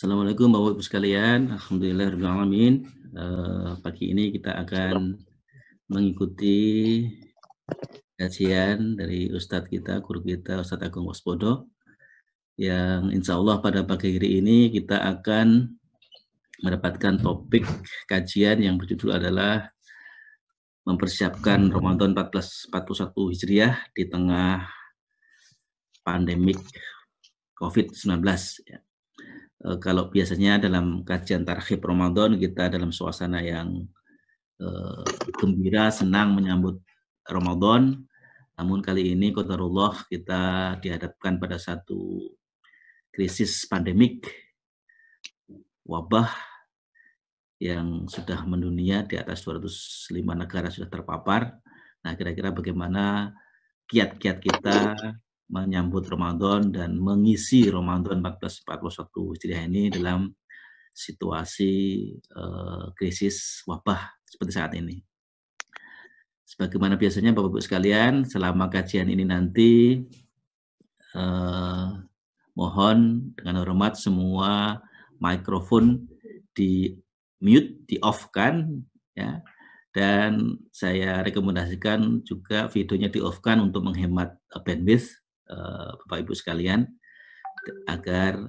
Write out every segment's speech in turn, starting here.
Assalamualaikum Bapak Ibu sekalian. Alhamdulillahirabbil alamin. Pagi ini kita akan mengikuti kajian dari Ustadz kita, guru kita, Ustadz Agung Waspodo, yang insya Allah pada pagi hari ini kita akan mendapatkan topik kajian yang berjudul adalah mempersiapkan Ramadan 1441 Hijriah di tengah pandemik COVID-19. Ya. Kalau biasanya dalam kajian tarhib Ramadan kita dalam suasana yang gembira, senang menyambut Ramadan. Namun kali ini qadarullah kita dihadapkan pada satu krisis pandemik, wabah yang sudah mendunia, di atas 205 negara sudah terpapar. Nah, kira-kira bagaimana kiat-kiat kita menyambut Ramadan dan mengisi Ramadan 1441 Hijriah ini dalam situasi krisis wabah seperti saat ini. Sebagaimana biasanya Bapak-Ibu sekalian, selama kajian ini nanti mohon dengan hormat semua mikrofon di mute, di off kan, ya. Dan saya rekomendasikan juga videonya di off kan untuk menghemat bandwidth Bapak Ibu sekalian, agar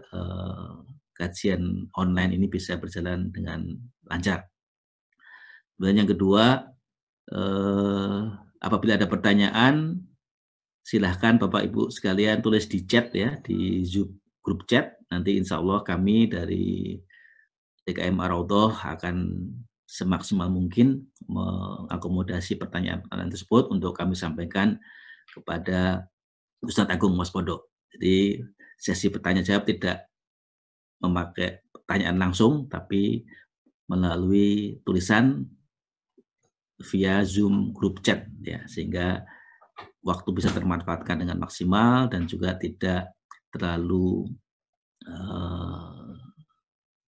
kajian online ini bisa berjalan dengan lancar. Dan yang kedua, apabila ada pertanyaan, silahkan Bapak Ibu sekalian tulis di chat ya, di Zoom grup chat. Nanti insya Allah kami dari DKM Ar-Raudhah akan semaksimal mungkin mengakomodasi pertanyaan-pertanyaan tersebut untuk kami sampaikan kepada Ustadz Agung Waspodo. Jadi sesi pertanyaan jawab tidak memakai pertanyaan langsung, tapi melalui tulisan via Zoom grup chat ya, sehingga waktu bisa termanfaatkan dengan maksimal dan juga tidak terlalu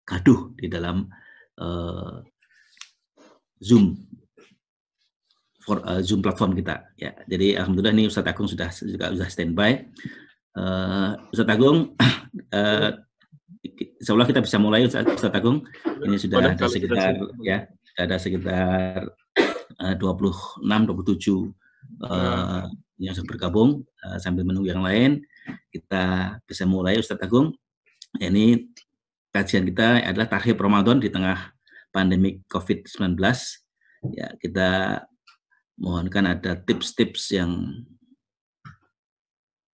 gaduh di dalam Zoom platform kita ya. Jadi alhamdulillah ini Ustadz Agung sudah standby. Ustadz Agung, insya Allah kita bisa mulai Ustadz Agung. Ini sudah ada sekitar 26-27 yang sudah bergabung. Sambil menunggu yang lain, kita bisa mulai Ustadz Agung. Ini kajian kita adalah tarhib Ramadan di tengah pandemi COVID-19. Ya, kita mohonkan ada tips-tips yang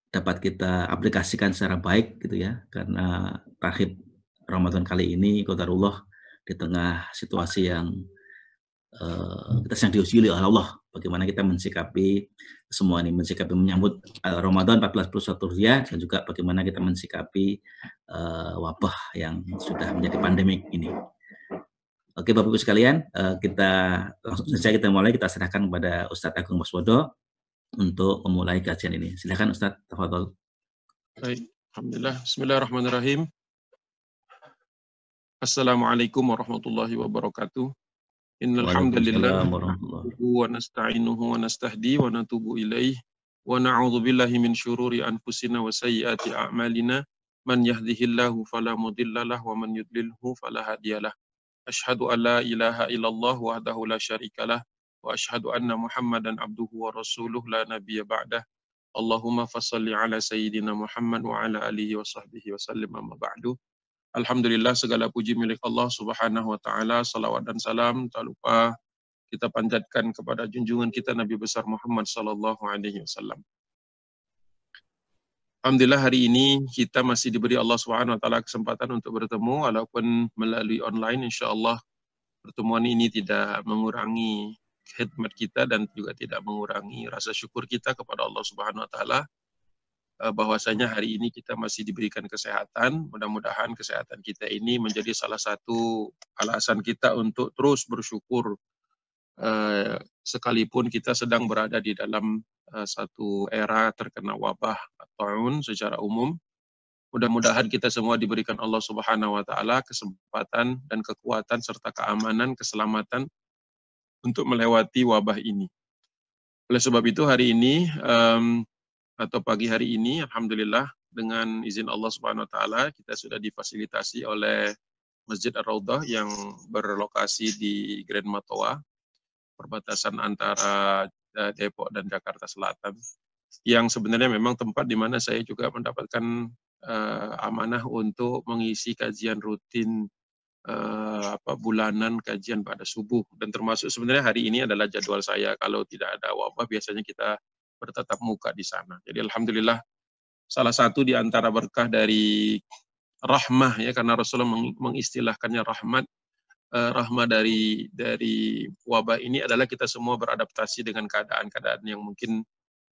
dapat kita aplikasikan secara baik gitu ya, karena tarhib Ramadan kali ini qadarullah di tengah situasi yang kita sedang diuji oleh Allah, bagaimana kita mensikapi semua ini, mensikapi menyambut Ramadan 1441 Hijriah, dan juga bagaimana kita mensikapi wabah yang sudah menjadi pandemik ini. Oke Bapak-Ibu sekalian, kita langsung saja kita mulai, kita serahkan kepada Ustadz Agung Waspodo untuk memulai kajian ini. Silakan Ustadz, tafadhol. Baik, alhamdulillah. Bismillahirrahmanirrahim. Assalamualaikum warahmatullahi wabarakatuh. Innal hamdalillah wa nasta'inuhu wa nastahdi wa natubu ilaih wa na'udzu billahi min syururi anfusina wa sayyiati a'malina man yahdihillahu fala mudhillalah wa man yudlilhu fala hadiyalah. Asyhadu an la ilaha illallah wahdahu la syarikalah wa asyhadu anna Muhammadan abduhu wa rasuluh la nabiyya ba'dah. Allahumma fassalli ala sayyidina Muhammad wa ala alihi wa sahbihi wa sallim, amma ba'du. Alhamdulillah, segala puji milik Allah Subhanahu wa taala, salawat dan salam tak lupa kita panjatkan kepada junjungan kita Nabi besar Muhammad sallallahu alaihi wasallam. Alhamdulillah, hari ini kita masih diberi Allah Subhanahu wa taala kesempatan untuk bertemu walaupun melalui online. Insyaallah pertemuan ini tidak mengurangi khidmat kita dan juga tidak mengurangi rasa syukur kita kepada Allah Subhanahu wa taala bahwasanya hari ini kita masih diberikan kesehatan. Mudah-mudahan kesehatan kita ini menjadi salah satu alasan kita untuk terus bersyukur sekalipun kita sedang berada di dalam satu era terkena wabah taun secara umum. Mudah-mudahan kita semua diberikan Allah Subhanahu wa taala kesempatan dan kekuatan serta keamanan, keselamatan untuk melewati wabah ini. Oleh sebab itu hari ini atau pagi hari ini, alhamdulillah, dengan izin Allah Subhanahu wa taala kita sudah difasilitasi oleh Masjid Ar-Raudhah yang berlokasi di Grand Matoa, perbatasan antara Depok dan Jakarta Selatan, yang sebenarnya memang tempat di mana saya juga mendapatkan amanah untuk mengisi kajian rutin bulanan kajian pada subuh, dan termasuk sebenarnya hari ini adalah jadwal saya. Kalau tidak ada wabah biasanya kita bertatap muka di sana. Jadi alhamdulillah salah satu di antara berkah dari rahmah, ya, karena Rasulullah mengistilahkannya rahmat. Rahmah dari wabah ini adalah kita semua beradaptasi dengan keadaan-keadaan yang mungkin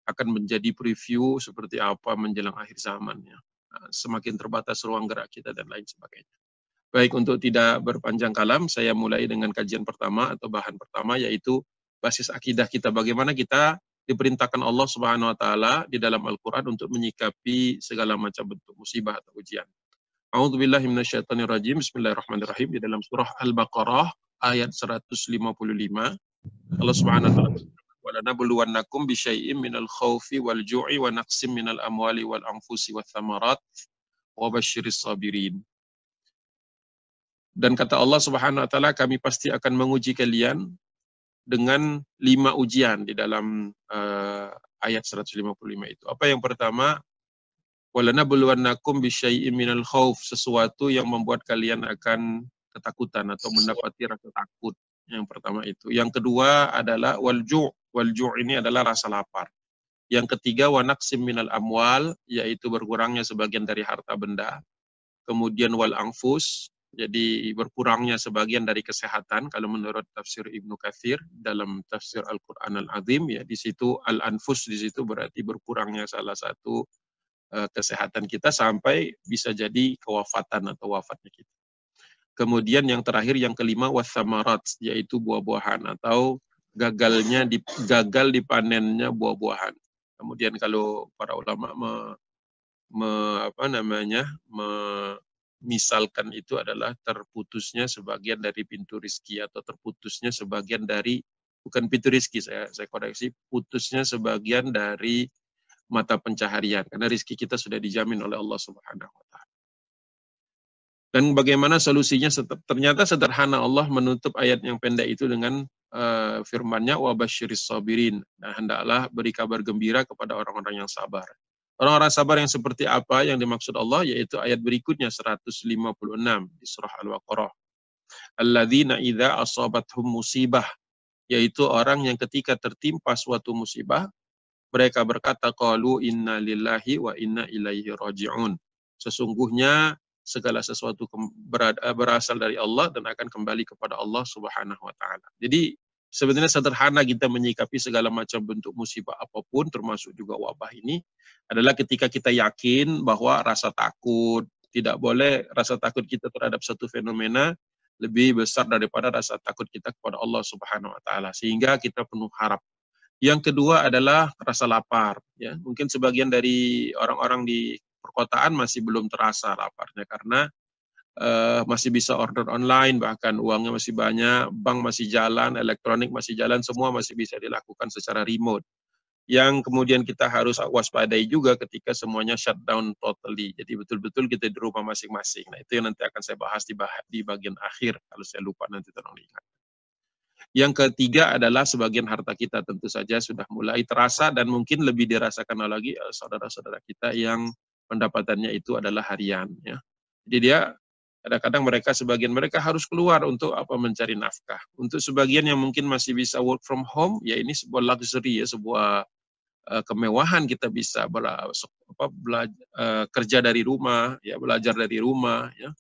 akan menjadi preview seperti apa menjelang akhir zamannya. Semakin terbatas ruang gerak kita dan lain sebagainya. Baik, untuk tidak berpanjang kalam, saya mulai dengan kajian pertama atau bahan pertama, yaitu basis akidah kita. Bagaimana kita diperintahkan Allah Subhanahu wa taala di dalam Al-Qur'an untuk menyikapi segala macam bentuk musibah atau ujian. A'udzubillahi minasyaitonirrajim. Bismillahirrahmanirrahim. Di dalam surah Al-Baqarah ayat 155, Allah Subhanahu wa taala walanabluwannakum bisyai'im minal khaufi wal ju'i wa naqsim minal amwali wal anfusi wath thamarat wa basyiris sabirin. Dan kata Allah Subhanahu wa taala, kami pasti akan menguji kalian dengan 5 ujian di dalam ayat 155 itu. Apa yang pertama? Walanabluwannakum bisyai'im minal khauf, sesuatu yang membuat kalian akan ketakutan atau mendapati rasa takut. Yang pertama itu. Yang kedua adalah walju'. Walju' ini adalah rasa lapar. Yang ketiga wa naqsim minal amwal, yaitu berkurangnya sebagian dari harta benda. Kemudian wal anfus, jadi berkurangnya sebagian dari kesehatan. Kalau menurut tafsir Ibnu Katsir dalam tafsir Al-Qur'an Al-Azim, ya, di situ al-anfus di situ berarti berkurangnya salah satu kesehatan kita sampai bisa jadi kewafatan atau wafatnya kita. Kemudian yang terakhir, yang kelima, wathamarat, yaitu buah-buahan atau gagal dipanennya buah-buahan. Kemudian kalau para ulama misalkan itu adalah terputusnya sebagian dari pintu rizki, atau terputusnya sebagian dari, bukan pintu rizki, saya koreksi, putusnya sebagian dari mata pencaharian, karena rizki kita sudah dijamin oleh Allah Subhanahu wa taala. Dan bagaimana solusinya? Ternyata sederhana. Allah menutup ayat yang pendek itu dengan firman-Nya wa basyiris sabirin. Nah, hendaklah beri kabar gembira kepada orang-orang yang sabar. Orang-orang sabar yang seperti apa yang dimaksud Allah? Yaitu ayat berikutnya 156 di surah Al-Baqarah. Alladzina idza asabathum musibah, yaitu orang yang ketika tertimpa suatu musibah, mereka berkata, qalu inna lillahi wa inna ilaihi raji'un. Sesungguhnya segala sesuatu berasal dari Allah dan akan kembali kepada Allah Subhanahu wa taala. Jadi sebenarnya sederhana kita menyikapi segala macam bentuk musibah apapun, termasuk juga wabah ini, adalah ketika kita yakin bahwa rasa takut, tidak boleh rasa takut kita terhadap satu fenomena lebih besar daripada rasa takut kita kepada Allah Subhanahu wa taala, sehingga kita penuh harap. Yang kedua adalah rasa lapar. Ya, mungkin sebagian dari orang-orang di perkotaan masih belum terasa laparnya karena masih bisa order online, bahkan uangnya masih banyak, bank masih jalan, elektronik masih jalan, semua masih bisa dilakukan secara remote. Yang kemudian kita harus waspadai juga ketika semuanya shutdown totally. Jadi betul-betul kita di rumah masing-masing. Nah, itu yang nanti akan saya bahas di bagian akhir, kalau saya lupa nanti tolong lihat. Yang ketiga adalah sebagian harta kita tentu saja sudah mulai terasa, dan mungkin lebih dirasakan lagi saudara-saudara kita yang pendapatannya itu adalah harian. Ya. Jadi dia kadang-kadang sebagian mereka harus keluar untuk mencari nafkah. Untuk sebagian yang mungkin masih bisa work from home, ya ini sebuah luxury, ya, sebuah kemewahan, kita bisa kerja dari rumah, ya, belajar dari rumah, ya.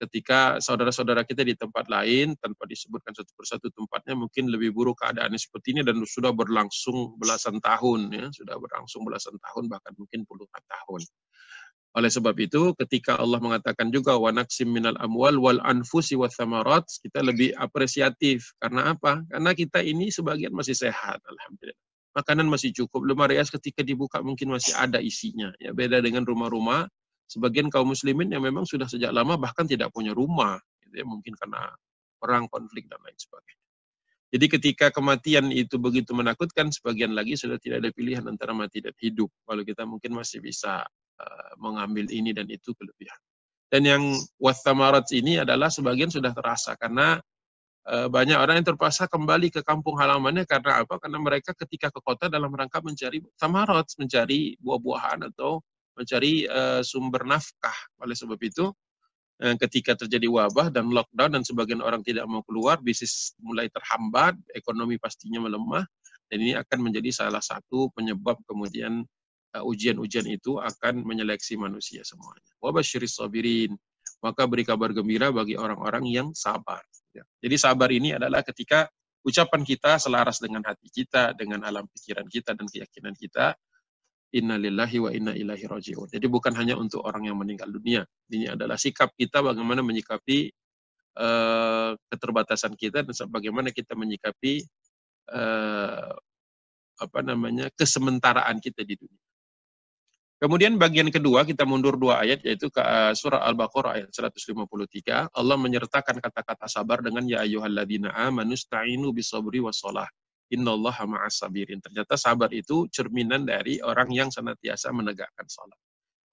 Ketika saudara-saudara kita di tempat lain, tanpa disebutkan satu persatu tempatnya, mungkin lebih buruk keadaannya seperti ini dan sudah berlangsung belasan tahun, ya, sudah berlangsung belasan tahun, bahkan mungkin puluhan tahun. Oleh sebab itu, ketika Allah mengatakan juga wa naqsim minal amwal wal anfusi wath thamarat, kita lebih apresiatif. Karena apa? Karena kita ini sebagian masih sehat, alhamdulillah. Makanan masih cukup, lemari es ketika dibuka mungkin masih ada isinya. Ya, beda dengan rumah-rumah sebagian kaum muslimin yang memang sudah sejak lama bahkan tidak punya rumah, gitu ya, mungkin karena perang, konflik, dan lain sebagainya. Jadi ketika kematian itu begitu menakutkan, sebagian lagi sudah tidak ada pilihan antara mati dan hidup. Kalau kita mungkin masih bisa mengambil ini dan itu kelebihan. Dan yang wathamarat ini adalah sebagian sudah terasa karena banyak orang yang terpaksa kembali ke kampung halamannya karena apa? Karena mereka ketika ke kota dalam rangka mencari thamarat, mencari buah-buahan atau mencari sumber nafkah. Oleh sebab itu, ketika terjadi wabah dan lockdown dan sebagian orang tidak mau keluar, bisnis mulai terhambat, ekonomi pastinya melemah, dan ini akan menjadi salah satu penyebab kemudian ujian-ujian itu akan menyeleksi manusia semuanya. Wa basyiris sabirin, maka beri kabar gembira bagi orang-orang yang sabar. Ya. Jadi sabar ini adalah ketika ucapan kita selaras dengan hati kita, dengan alam pikiran kita dan keyakinan kita. Inna lillahi wa inna ilaihi raji'un. Jadi bukan hanya untuk orang yang meninggal dunia. Ini adalah sikap kita bagaimana menyikapi keterbatasan kita dan bagaimana kita menyikapi kesementaraan kita di dunia. Kemudian bagian kedua, kita mundur 2 ayat, yaitu ke surah Al-Baqarah ayat 153. Allah menyertakan kata-kata sabar dengan ya ayyuhalladzina amanu sta'inu bisabri wassalah. Innallaha ma'as sabirin. Ternyata sabar itu cerminan dari orang yang senantiasa menegakkan salat.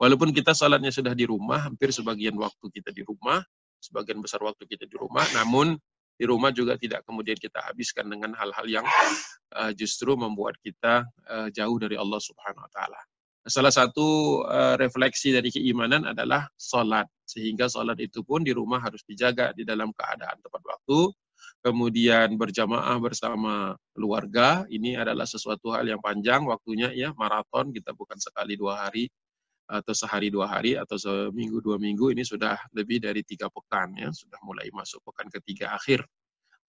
Walaupun kita salatnya sudah di rumah, hampir sebagian waktu kita di rumah, sebagian besar waktu kita di rumah, namun di rumah juga tidak kemudian kita habiskan dengan hal-hal yang justru membuat kita jauh dari Allah Subhanahu wa taala. Salah satu refleksi dari keimanan adalah sholat. Sehingga sholat itu pun di rumah harus dijaga di dalam keadaan tepat waktu. Kemudian berjamaah bersama keluarga. Ini adalah sesuatu hal yang panjang waktunya, ya, maraton. Kita bukan sekali 2 hari atau sehari 2 hari atau seminggu 2 minggu. Ini sudah lebih dari 3 pekan, ya, sudah mulai masuk pekan ketiga akhir.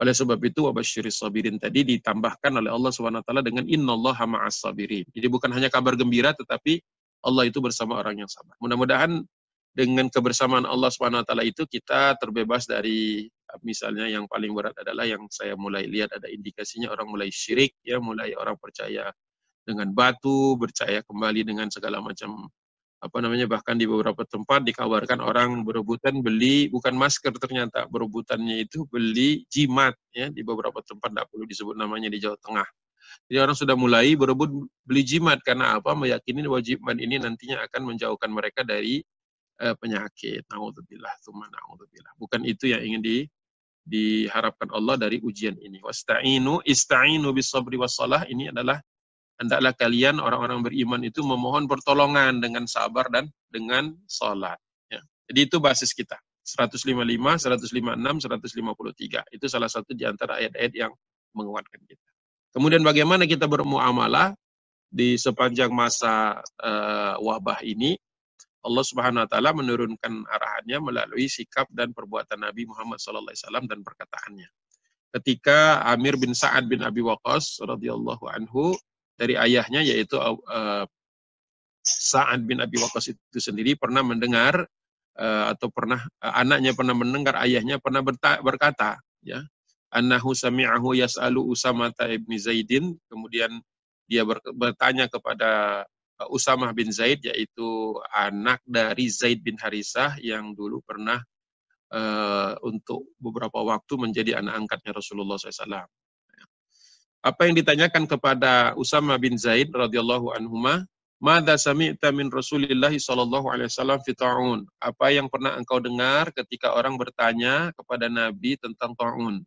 Oleh sebab itu wabasyiris sabirin tadi ditambahkan oleh Allah Subhanahu wa taala dengan innallaha ma'as sabirin. Jadi bukan hanya kabar gembira tetapi Allah itu bersama orang yang sabar. Mudah-mudahan dengan kebersamaan Allah Subhanahu wa taala itu kita terbebas dari misalnya yang paling berat adalah yang saya mulai lihat ada indikasinya orang mulai syirik, ya, mulai orang percaya dengan batu, percaya kembali dengan segala macam bahkan di beberapa tempat dikabarkan orang berebutan beli bukan masker, ternyata berebutannya itu beli jimat, ya, di beberapa tempat, tidak perlu disebut namanya, di Jawa Tengah. Jadi orang sudah mulai berebut beli jimat karena apa? Meyakini bahwa jimat ini nantinya akan menjauhkan mereka dari penyakit. Naudzubillah, tsumma naudzubillah. Bukan itu yang ingin diharapkan Allah dari ujian ini. Ista'inu bis-sabri was-shalah, ini adalah hendaklah kalian orang-orang beriman itu memohon pertolongan dengan sabar dan dengan salat. Ya. Jadi itu basis kita. 155, 156, 153. Itu salah satu di antara ayat-ayat yang menguatkan kita. Kemudian bagaimana kita bermuamalah di sepanjang masa wabah ini. Allah Subhanahu wa taala menurunkan arahannya melalui sikap dan perbuatan Nabi Muhammad SAW dan perkataannya. Ketika Amir bin Sa'ad bin Abi Waqqas radhiyallahu anhu dari ayahnya, yaitu Sa'ad bin Abi Waqqas itu sendiri pernah mendengar anaknya pernah mendengar ayahnya pernah berkata, ya, annahu sami'ahu yas'alu Usamah ibn Zaidin, kemudian dia bertanya kepada Usamah bin Zaid, yaitu anak dari Zaid bin Harisah yang dulu pernah untuk beberapa waktu menjadi anak angkatnya Rasulullah SAW. Apa yang ditanyakan kepada Usamah bin Zaid radhiyallahu anhuma, "Madza sami'ta min Rasulillah sallallahu alaihi wasallam fi ta'un?" Apa yang pernah engkau dengar ketika orang bertanya kepada Nabi tentang ta'un?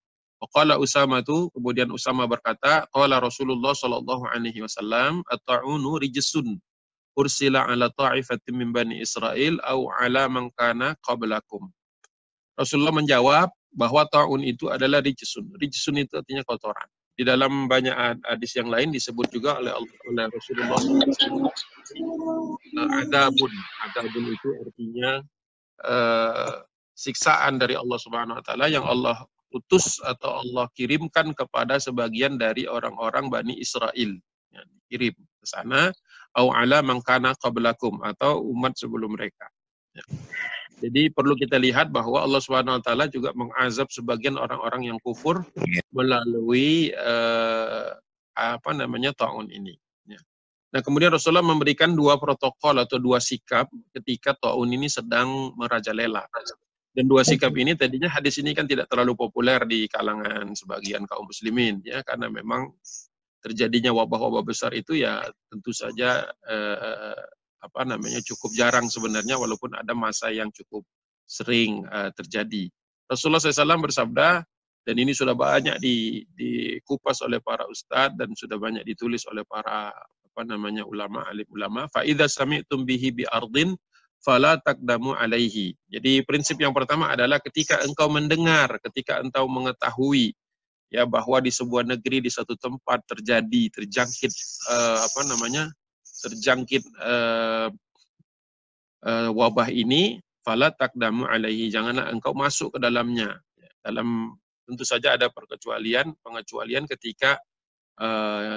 Qala Usamah, kemudian Usamah berkata, qala Rasulullah sallallahu alaihi wasallam, "At-ta'unu rijsun ursila ala ta'ifatin min bani Israil au ala man kana qablakum." Rasulullah menjawab bahwa ta'un itu adalah rijsun. Rijsun itu artinya kotoran. Di dalam banyak hadis yang lain disebut juga oleh Rasulullah SAW, adabun. Adabun itu artinya siksaan dari Allah Subhanahu wa taala yang Allah utus atau Allah kirimkan kepada sebagian dari orang-orang Bani Israel. Ya, dikirim ke sana, au ala man kana qablakum, atau umat sebelum mereka. Ya. Jadi perlu kita lihat bahwa Allah Subhanahu wa taala juga mengazab sebagian orang-orang yang kufur melalui ta'un ini. Ya. Nah, kemudian Rasulullah memberikan 2 protokol atau 2 sikap ketika ta'un ini sedang merajalela. Dan 2 sikap ini tadinya hadis ini kan tidak terlalu populer di kalangan sebagian kaum muslimin, ya, karena memang terjadinya wabah-wabah besar itu ya tentu saja cukup jarang sebenarnya, walaupun ada masa yang cukup sering terjadi. Rasulullah SAW bersabda, dan ini sudah banyak dikupas oleh para ustadz dan sudah banyak ditulis oleh para ulama, alim ulama. Fa idza sami'tum bihi bi ardin fala taqdamu alaihi. Jadi prinsip yang pertama adalah ketika engkau mendengar, ketika engkau mengetahui ya bahwa di sebuah negeri, di satu tempat terjangkit wabah ini, fala taqdamu alaihi, janganlah engkau masuk ke dalamnya. Dalam tentu saja ada pengecualian ketika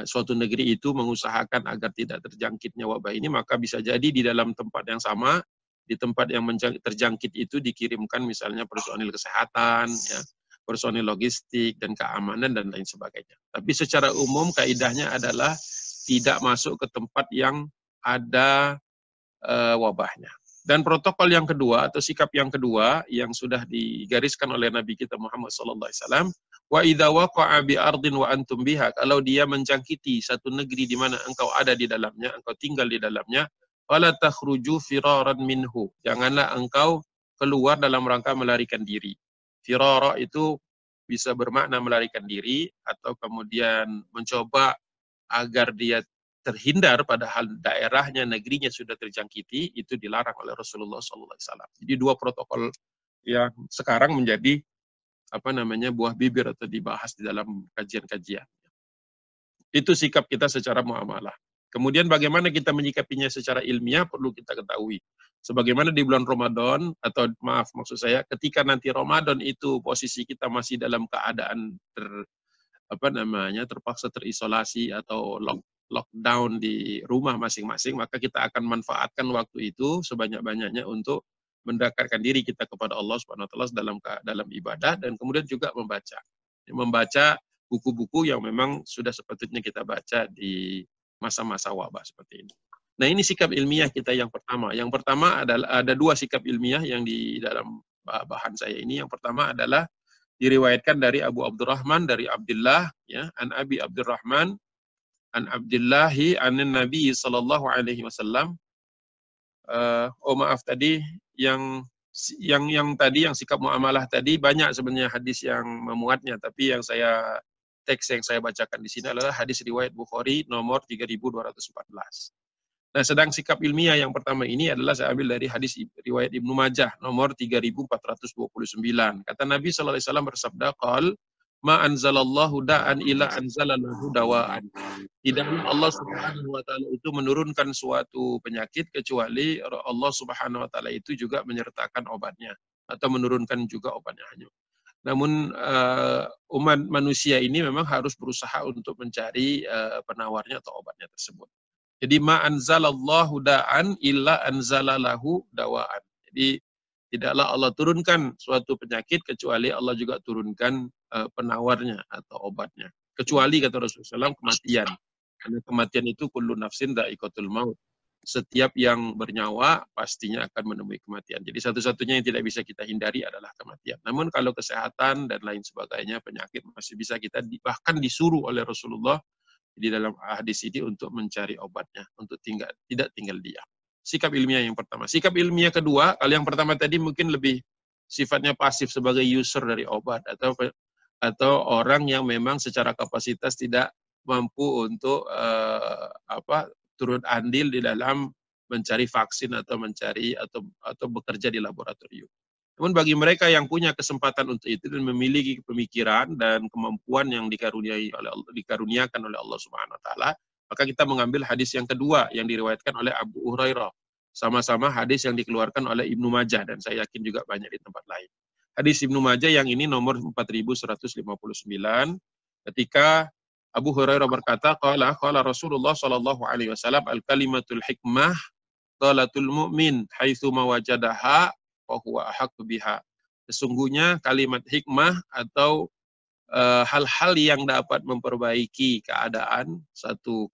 suatu negeri itu mengusahakan agar tidak terjangkitnya wabah ini, maka bisa jadi di dalam tempat yang sama, di tempat yang terjangkit itu dikirimkan misalnya personil kesehatan, ya, personil logistik dan keamanan dan lain sebagainya. Tapi secara umum kaidahnya adalah tidak masuk ke tempat yang ada wabahnya. Dan protokol yang kedua atau sikap yang kedua yang sudah digariskan oleh Nabi kita Muhammad SAW, wa idza waqa'a bi ardin wa antum biha, kalau dia menjangkiti satu negeri di mana engkau ada di dalamnya, engkau tinggal di dalamnya, fala takhruju firaran minhu, janganlah engkau keluar dalam rangka melarikan diri. Firara itu bisa bermakna melarikan diri atau kemudian mencoba agar dia terhindar, padahal daerahnya, negerinya sudah terjangkiti, itu dilarang oleh Rasulullah SAW. Jadi dua protokol yang sekarang menjadi buah bibir atau dibahas di dalam kajian-kajian. Itu sikap kita secara muamalah. Kemudian bagaimana kita menyikapinya secara ilmiah perlu kita ketahui. Sebagaimana di bulan Ramadan, atau maksud saya ketika nanti Ramadan itu posisi kita masih dalam keadaan terpaksa terisolasi atau lockdown di rumah masing-masing, maka kita akan manfaatkan waktu itu sebanyak-banyaknya untuk mendekatkan diri kita kepada Allah Subhanahu wa taala dalam ibadah, dan kemudian juga membaca buku-buku yang memang sudah sepatutnya kita baca di masa-masa wabah seperti ini. Nah, ini sikap ilmiah kita yang pertama. Yang pertama adalah ada dua sikap ilmiah yang di dalam bahan saya ini. Yang pertama adalah diriwayatkan dari Abu Abdurrahman, dari Abdullah, ya, an Abi Abdurrahman an Abdillahi anin Nabi sallallahu alaihi wasallam. Yang sikap muamalah tadi banyak sebenarnya hadis yang memuatnya, tapi teks yang saya bacakan di sini adalah hadis riwayat Bukhari nomor 3214. Nah, sedang sikap ilmiah yang pertama ini adalah saya ambil dari hadis riwayat Ibnu Majah nomor 3429. Kata Nabi sallallahu alaihi wasallam bersabda, qal ma anzalallahu da'an ila anzalalahu dawa'an. Tidaklah Allah Subhanahu wa taala itu menurunkan suatu penyakit kecuali Allah Subhanahu wa taala itu juga menyertakan obatnya atau menurunkan juga obatnya. Namun umat manusia ini memang harus berusaha untuk mencari penawarnya atau obatnya tersebut. Jadi ma anzalallahu da'an illa anzalalahu dawa'an. Jadi tidaklah Allah turunkan suatu penyakit kecuali Allah juga turunkan penawarnya atau obatnya. Kecuali kata Rasulullah SAW kematian. Karena kematian itu kullu nafsin dha'iqatul maut. Setiap yang bernyawa pastinya akan menemui kematian. Jadi satu-satunya yang tidak bisa kita hindari adalah kematian. Namun kalau kesehatan dan lain sebagainya, penyakit masih bisa kita bahkan disuruh oleh Rasulullah di dalam hadis ini untuk mencari obatnya, untuk tidak tinggal diam. Sikap ilmiah yang pertama. Sikap ilmiah kedua, kalau yang pertama tadi mungkin lebih sifatnya pasif sebagai user dari obat atau orang yang memang secara kapasitas tidak mampu untuk turut andil di dalam mencari vaksin atau atau bekerja di laboratorium. Namun bagi mereka yang punya kesempatan untuk itu dan memiliki pemikiran dan kemampuan yang dikaruniakan oleh Allah Subhanahu wa taala, maka kita mengambil hadis yang kedua yang diriwayatkan oleh Abu Hurairah. Sama-sama hadis yang dikeluarkan oleh Ibnu Majah dan saya yakin juga banyak di tempat lain. Hadis Ibnu Majah yang ini nomor 4159 ketika Abu Hurairah berkata, qala Rasulullah sallallahu alaihi wasallam al-kalimatul hikmah qalatul mu'min haitsu ma wajadaha wa huwa ahaqqu biha. Sesungguhnya kalimat hikmah atau hal-hal yang dapat memperbaiki satu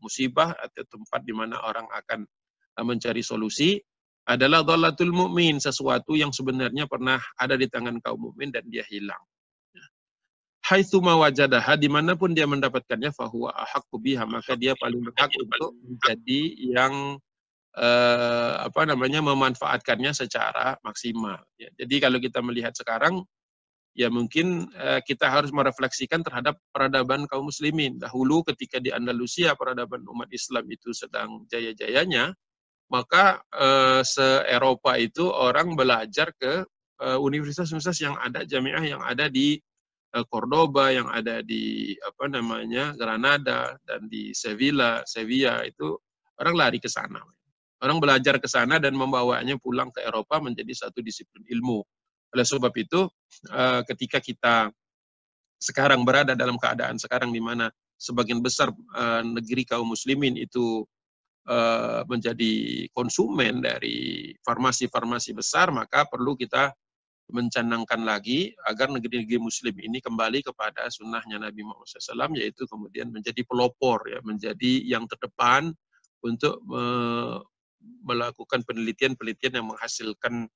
musibah atau tempat di mana orang akan mencari solusi adalah dhalatul mu'min, sesuatu yang sebenarnya pernah ada di tangan kaum mukmin dan dia hilang. haitsuma wajadaha, dimanapun dia mendapatkannya, fahuwa ahaqqu biha, maka dia paling berhak untuk menjadi yang memanfaatkannya secara maksimal. Ya, jadi kalau kita melihat sekarang, ya mungkin kita harus merefleksikan terhadap peradaban kaum muslimin. Dahulu ketika di Andalusia peradaban umat Islam itu sedang jaya-jayanya, maka se-Eropa itu orang belajar ke universitas-universitas yang ada, jamiah yang ada di Cordoba, yang ada di Granada dan di Sevilla itu orang lari ke sana. Orang belajar ke sana dan membawanya pulang ke Eropa menjadi satu disiplin ilmu. Oleh sebab itu, ketika kita sekarang berada dalam keadaan sekarang di mana sebagian besar negeri kaum muslimin itu menjadi konsumen dari farmasi-farmasi besar, maka perlu kita mencanangkan lagi agar negeri-negeri muslim ini kembali kepada sunnahnya Nabi Muhammad SAW, yaitu kemudian menjadi pelopor, ya, menjadi yang terdepan untuk melakukan penelitian-penelitian yang menghasilkan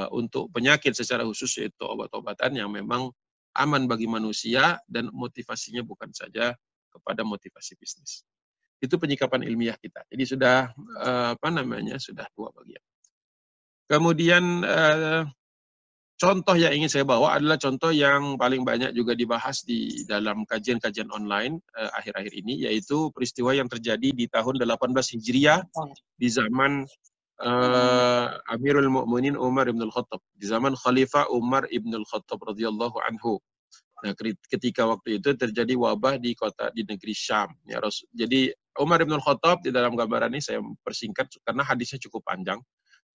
untuk penyakit secara khusus, yaitu obat-obatan yang memang aman bagi manusia dan motivasinya bukan saja kepada motivasi bisnis. Itu penyikapan ilmiah kita. Jadi sudah sudah dua bagian. Kemudian contoh yang ingin saya bawa adalah contoh yang paling banyak juga dibahas di dalam kajian-kajian online akhir-akhir ini, yaitu peristiwa yang terjadi di tahun 18 Hijriah di zaman Amirul Mukminin Umar ibn al-Khattab, di zaman Khalifah Umar ibn al-Khattab radhiyallahu anhu. Nah, ketika waktu itu terjadi wabah di negeri Syam. Ya, jadi Umar ibn al-Khattab, di dalam gambaran ini saya persingkat karena hadisnya cukup panjang.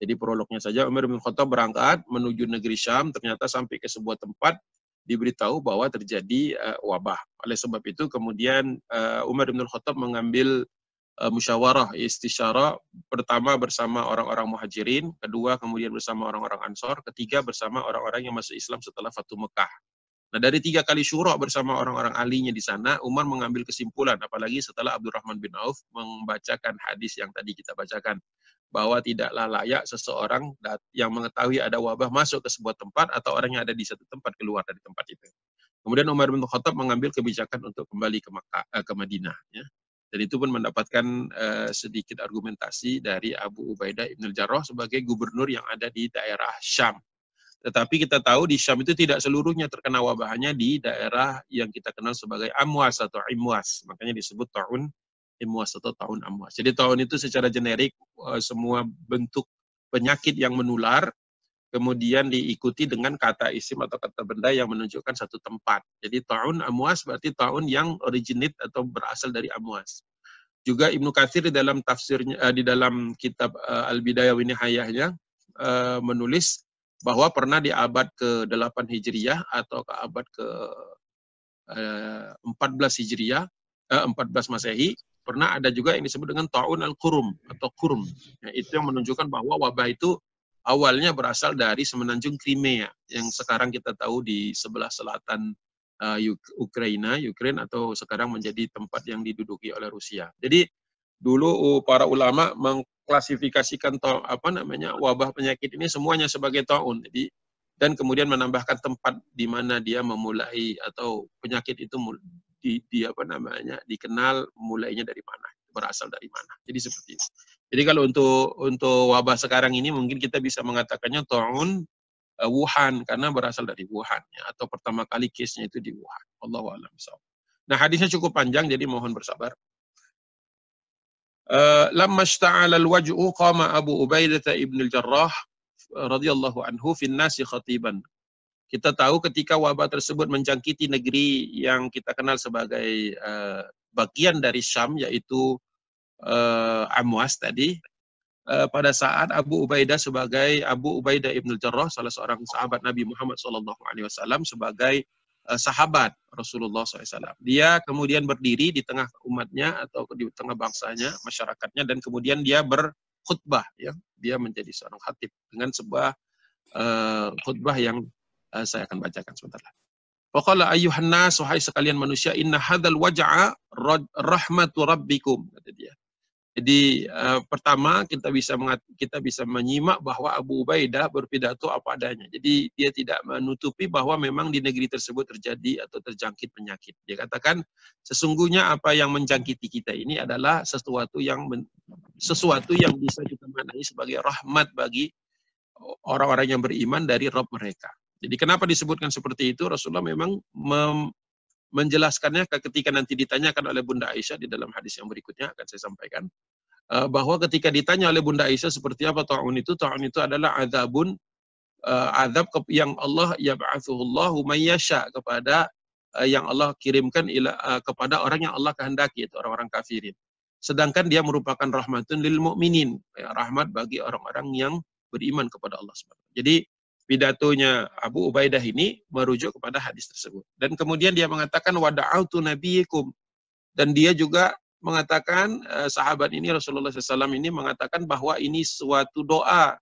Jadi prolognya saja, Umar bin Khattab berangkat menuju negeri Syam, ternyata sampai ke sebuah tempat diberitahu bahwa terjadi wabah. Oleh sebab itu kemudian Umar bin Khattab mengambil musyawarah, istisyarah, pertama bersama orang-orang muhajirin, kedua kemudian bersama orang-orang ansor, ketiga bersama orang-orang yang masuk Islam setelah Fatu Mekah. Nah, dari 3 kali syura bersama orang-orang ahlinya di sana, Umar mengambil kesimpulan, apalagi setelah Abdurrahman bin Auf membacakan hadis yang tadi kita bacakan, bahwa tidaklah layak seseorang yang mengetahui ada wabah masuk ke sebuah tempat atau orang yang ada di satu tempat keluar dari tempat itu. Kemudian Umar bin Khattab mengambil kebijakan untuk kembali ke Madinah. Ya. Dan itu pun mendapatkan sedikit argumentasi dari Abu Ubaidah ibn al-Jarrah sebagai gubernur yang ada di daerah Syam. Tetapi kita tahu di Syam itu tidak seluruhnya terkena wabahnya di daerah yang kita kenal sebagai Amwas atau Imwas. Makanya disebut ta'un Imwas atau ta'un Amwas. Jadi ta'un itu secara generik semua bentuk penyakit yang menular kemudian diikuti dengan kata isim atau kata benda yang menunjukkan satu tempat. Jadi ta'un Amwas berarti ta'un yang originate atau berasal dari Amwas. Juga Ibnu Katsir di dalam tafsirnya di dalam kitab Al-Bidayah wa Nihayahnya menulis bahwa pernah di abad ke-8 Hijriah atau ke abad ke-14 Hijriah, 14 Masehi, pernah ada juga yang disebut dengan Ta'un al-Qurum atau Kurm. Ya, itu yang menunjukkan bahwa wabah itu awalnya berasal dari semenanjung Crimea yang sekarang kita tahu di sebelah selatan Ukraina atau sekarang menjadi tempat yang diduduki oleh Rusia. Jadi dulu para ulama mengklasifikasikan wabah penyakit ini semuanya sebagai ta'un. Jadi dan kemudian menambahkan tempat di mana dia memulai atau penyakit itu dikenal mulainya dari mana, berasal dari mana. Jadi seperti itu. Jadi kalau untuk wabah sekarang ini mungkin kita bisa mengatakannya ta'un Wuhan karena berasal dari Wuhan, ya, atau pertama kali case-nya itu di Wuhan. Allahu a'lam bishawab. Nah, hadisnya cukup panjang jadi mohon bersabar. Lamma ishta'ala al-waj'u qama Abu Ubaidah ibn al-Jarrah radhiyallahu anhu fin nasi khatiban. Kita tahu ketika wabah tersebut menjangkiti negeri yang kita kenal sebagai bagian dari Syam, yaitu Amwas tadi, pada saat Abu Ubaidah sebagai Abu Ubaidah ibn al-Jarrah, salah seorang sahabat Nabi Muhammad SAW, sebagai sahabat Rasulullah SAW. Dia kemudian berdiri di tengah umatnya atau di tengah bangsanya, masyarakatnya, dan kemudian dia berkhutbah. Ya. Dia menjadi seorang khatib dengan sebuah khutbah yang saya akan bacakan sebentar lagi. Faqala ayyuhan nas, wahai sekalian manusia, inna hadzal waj'a rahmatu rabbikum, kata dia. Jadi pertama kita bisa menyimak bahwa Abu Ubaidah berpidato apa adanya. Jadi dia tidak menutupi bahwa memang di negeri tersebut terjadi atau terjangkit penyakit. Dia katakan sesungguhnya apa yang menjangkiti kita ini adalah sesuatu yang bisa kita maknai sebagai rahmat bagi orang-orang yang beriman dari Rabb mereka. Jadi kenapa disebutkan seperti itu? Rasulullah memang menjelaskannya ketika nanti ditanyakan oleh Bunda Aisyah di dalam hadis yang berikutnya akan saya sampaikan. Bahwa ketika ditanya oleh Bunda Aisyah seperti apa ta'un itu adalah azab yang Allah yab'atsuhullahu may yasha, kepada yang Allah kirimkan kepada orang yang Allah kehendaki, itu orang-orang kafirin. Sedangkan dia merupakan rahmatun lil mu'minin, rahmat bagi orang-orang yang beriman kepada Allah SWT. Jadi pidatonya Abu Ubaidah ini merujuk kepada hadis tersebut. Dan kemudian dia mengatakan wada'autu nabiyikum, dan dia juga mengatakan sahabat ini Rasulullah SAW ini mengatakan bahwa ini suatu doa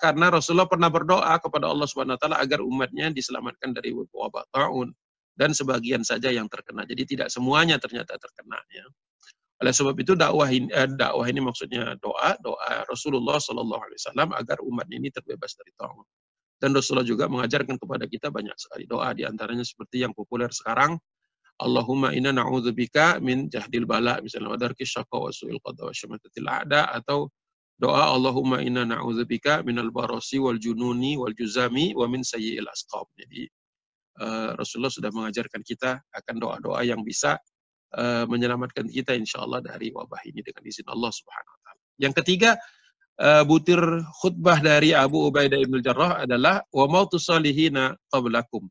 karena Rasulullah pernah berdoa kepada Allah Subhanahu Wa Taala agar umatnya diselamatkan dari wabah taun, dan sebagian saja yang terkena. Jadi tidak semuanya ternyata terkena. Ya. Oleh sebab itu dakwah ini maksudnya doa Rasulullah SAW agar umat ini terbebas dari taun. Dan Rasulullah juga mengajarkan kepada kita banyak sekali doa, diantaranya seperti yang populer sekarang. Allahumma inna na'udzubika min jahdil bala, misalnya wadarkis syaqqa wa su'il qada wa syamatatil a'da, atau doa Allahumma inna na'udzubika minal barasi wal jununi wal juzami wa min sayyi'il asqam. Jadi Rasulullah sudah mengajarkan kita akan doa-doa yang bisa menyelamatkan kita insyaallah dari wabah ini dengan izin Allah Subhanahu wa taala. Yang ketiga, butir khutbah dari Abu Ubaidah bin Jarrah adalah wa mautus salihina qablakum.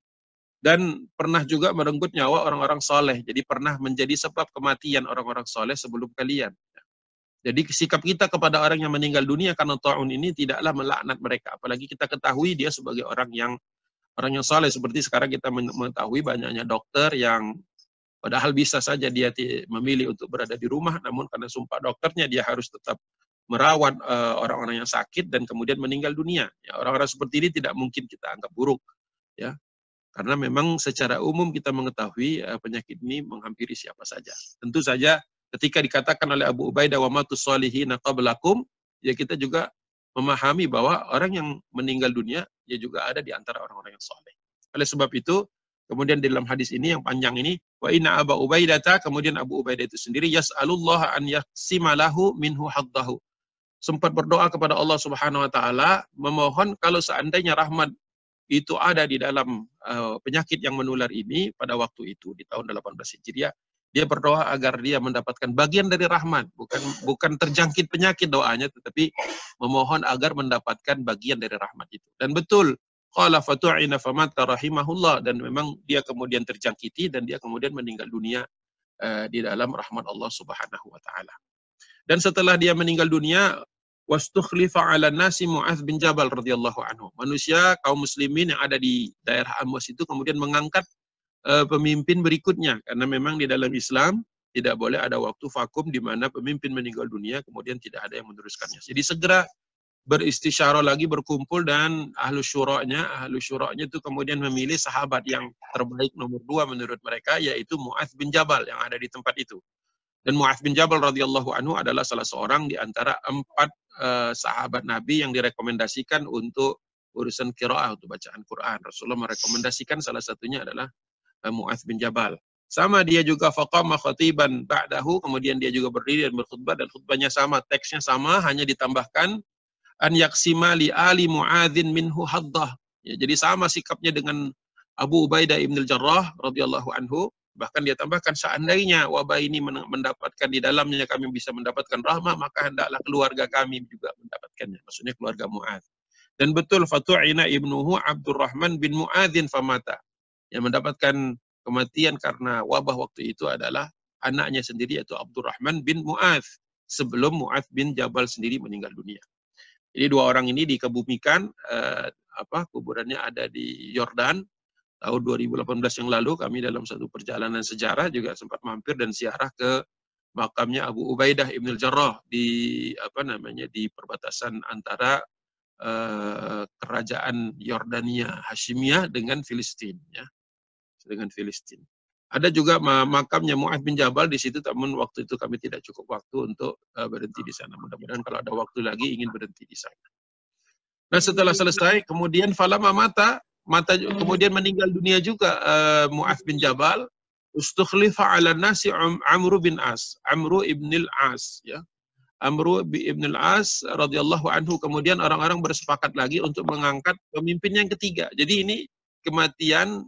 Dan pernah juga merenggut nyawa orang-orang soleh. Jadi pernah menjadi sebab kematian orang-orang soleh sebelum kalian. Jadi sikap kita kepada orang yang meninggal dunia karena ta'un ini tidaklah melaknat mereka. Apalagi kita ketahui dia sebagai orang yang soleh. Seperti sekarang kita mengetahui banyaknya dokter yang padahal bisa saja dia memilih untuk berada di rumah, namun karena sumpah dokternya dia harus tetap merawat orang-orang yang sakit dan kemudian meninggal dunia. Ya, orang-orang seperti ini tidak mungkin kita anggap buruk. Ya. Karena memang secara umum kita mengetahui penyakit ini menghampiri siapa saja. Tentu saja ketika dikatakan oleh Abu Ubaidah wa matus salihina qablakum, ya kita juga memahami bahwa orang yang meninggal dunia ya juga ada di antara orang-orang yang saleh. Oleh sebab itu, kemudian di dalam hadis ini yang panjang ini, wa inna Abu Ubaidah, kemudian Abu Ubaidah itu sendiri yas'alullah an yaksima lahu minhu haddahu. Sempat berdoa kepada Allah Subhanahu wa taala memohon kalau seandainya rahmat itu ada di dalam penyakit yang menular ini pada waktu itu di tahun 18 Hijriah, dia berdoa agar dia mendapatkan bagian dari rahmat, bukan terjangkit penyakit doanya, tetapi memohon agar mendapatkan bagian dari rahmat itu. Dan betul, qala fatu'ina famata rahimahullah, dan memang dia kemudian terjangkiti dan dia kemudian meninggal dunia di dalam rahmat Allah Subhanahu wa taala. Dan setelah dia meninggal dunia, wastukhlifa 'ala nasi Mu'adz bin Jabal radhiyallahu anhu. Manusia kaum muslimin yang ada di daerah Amwas itu kemudian mengangkat pemimpin berikutnya, karena memang di dalam Islam tidak boleh ada waktu vakum di mana pemimpin meninggal dunia kemudian tidak ada yang meneruskannya. Jadi segera beristisyarah lagi, berkumpul, dan ahlu syura'nya itu kemudian memilih sahabat yang terbaik nomor 2 menurut mereka, yaitu Mu'adz bin Jabal yang ada di tempat itu. Dan Mu'adz bin Jabal radhiyallahu anhu adalah salah seorang di antara 4 sahabat Nabi yang direkomendasikan untuk urusan qiraah, untuk bacaan Quran. Rasulullah merekomendasikan salah satunya adalah Mu'adz bin Jabal. Sama dia juga faqama khatiban ba'dahu, kemudian dia juga berdiri dan berkhutbah, dan khutbahnya sama, teksnya sama, hanya ditambahkan an yaksima li ali Mu'adzin minhu haddah. Ya, jadi sama sikapnya dengan Abu Ubaidah ibn al-Jarrah radhiyallahu anhu. Bahkan dia tambahkan, seandainya wabah ini mendapatkan di dalamnya kami bisa mendapatkan rahmah, maka hendaklah keluarga kami juga mendapatkannya. Maksudnya keluarga Mu'adz. Dan betul, fatu'ina ibnuhu Abdurrahman bin Mu'adzin famata. Yang mendapatkan kematian karena wabah waktu itu adalah anaknya sendiri, yaitu Abdurrahman bin Mu'adz, sebelum Mu'adz bin Jabal sendiri meninggal dunia. Jadi 2 orang ini dikebumikan, kuburannya ada di Yordan. Tahun 2018 yang lalu kami dalam satu perjalanan sejarah juga sempat mampir dan ziarah ke makamnya Abu Ubaidah ibn al-Jarrah di di perbatasan antara kerajaan Yordania Hashimiyah dengan Filistin, ya. Dengan Filistin. Ada juga makamnya Mu'adz bin Jabal di situ, namun waktu itu kami tidak cukup waktu untuk berhenti di sana. Mudah-mudahan kalau ada waktu lagi ingin berhenti di sana. Nah, setelah selesai, kemudian falama mata kemudian meninggal dunia juga Mu'adz bin Jabal. Ustukhlifa ala nasi Amru bin As, Amru ibn al-As, ya. Amru ibn al-As radhiyallahu anhu. Kemudian orang-orang bersepakat lagi untuk mengangkat pemimpin yang ketiga. Jadi ini kematian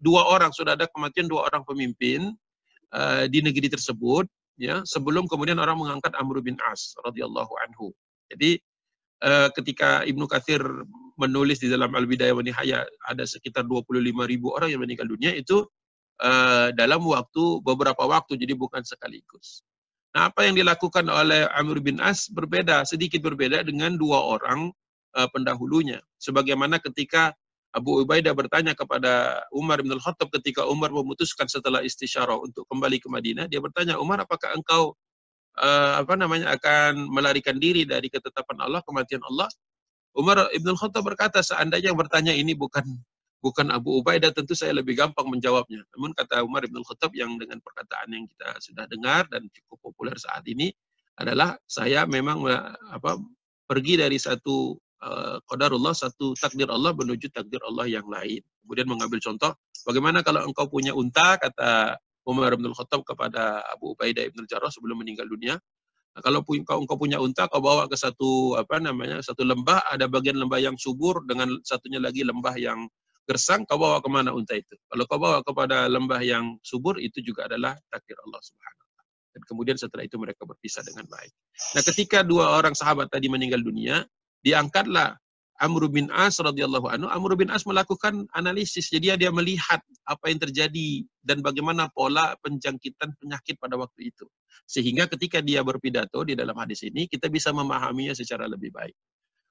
dua orang, sudah ada kematian dua orang pemimpin di negeri tersebut, ya, sebelum kemudian orang mengangkat Amru bin As radhiyallahu anhu. Jadi ketika Ibnu Katsir menulis di dalam Al-Bidayah wa Nihayah ada sekitar 25.000 orang yang meninggal dunia itu dalam beberapa waktu, jadi bukan sekaligus. Nah, apa yang dilakukan oleh Amr bin As sedikit berbeda dengan dua orang pendahulunya. Sebagaimana ketika Abu Ubaidah bertanya kepada Umar bin Al-Khattab ketika Umar memutuskan setelah istisyarah untuk kembali ke Madinah, dia bertanya, Umar, apakah engkau akan melarikan diri dari ketetapan Allah, kematian Allah? Umar bin Al-Khattab berkata, seandainya yang bertanya ini bukan Abu Ubaidah, tentu saya lebih gampang menjawabnya. Namun kata Umar bin Al-Khattab yang dengan perkataan yang kita sudah dengar dan cukup populer saat ini adalah, saya memang pergi dari satu qadarullah, satu takdir Allah menuju takdir Allah yang lain. Kemudian mengambil contoh, bagaimana kalau engkau punya unta, kata Umar bin Al-Khattab kepada Abu Ubaidah ibn al-Jarrah sebelum meninggal dunia. Nah, kalau engkau punya unta, kau bawa ke satu satu lembah, ada bagian lembah yang subur dengan satunya lagi lembah yang gersang, kau bawa kemana unta itu? Kalau kau bawa kepada lembah yang subur, itu juga adalah takdir Allah Subhanahu wa Ta'ala. Dan kemudian setelah itu mereka berpisah dengan baik. Nah, ketika dua orang sahabat tadi meninggal dunia, diangkatlah Amr bin As radhiyallahu anhu. Amr bin As melakukan analisis. Jadi dia melihat apa yang terjadi dan bagaimana pola penjangkitan penyakit pada waktu itu. Sehingga ketika dia berpidato di dalam hadis ini, kita bisa memahaminya secara lebih baik.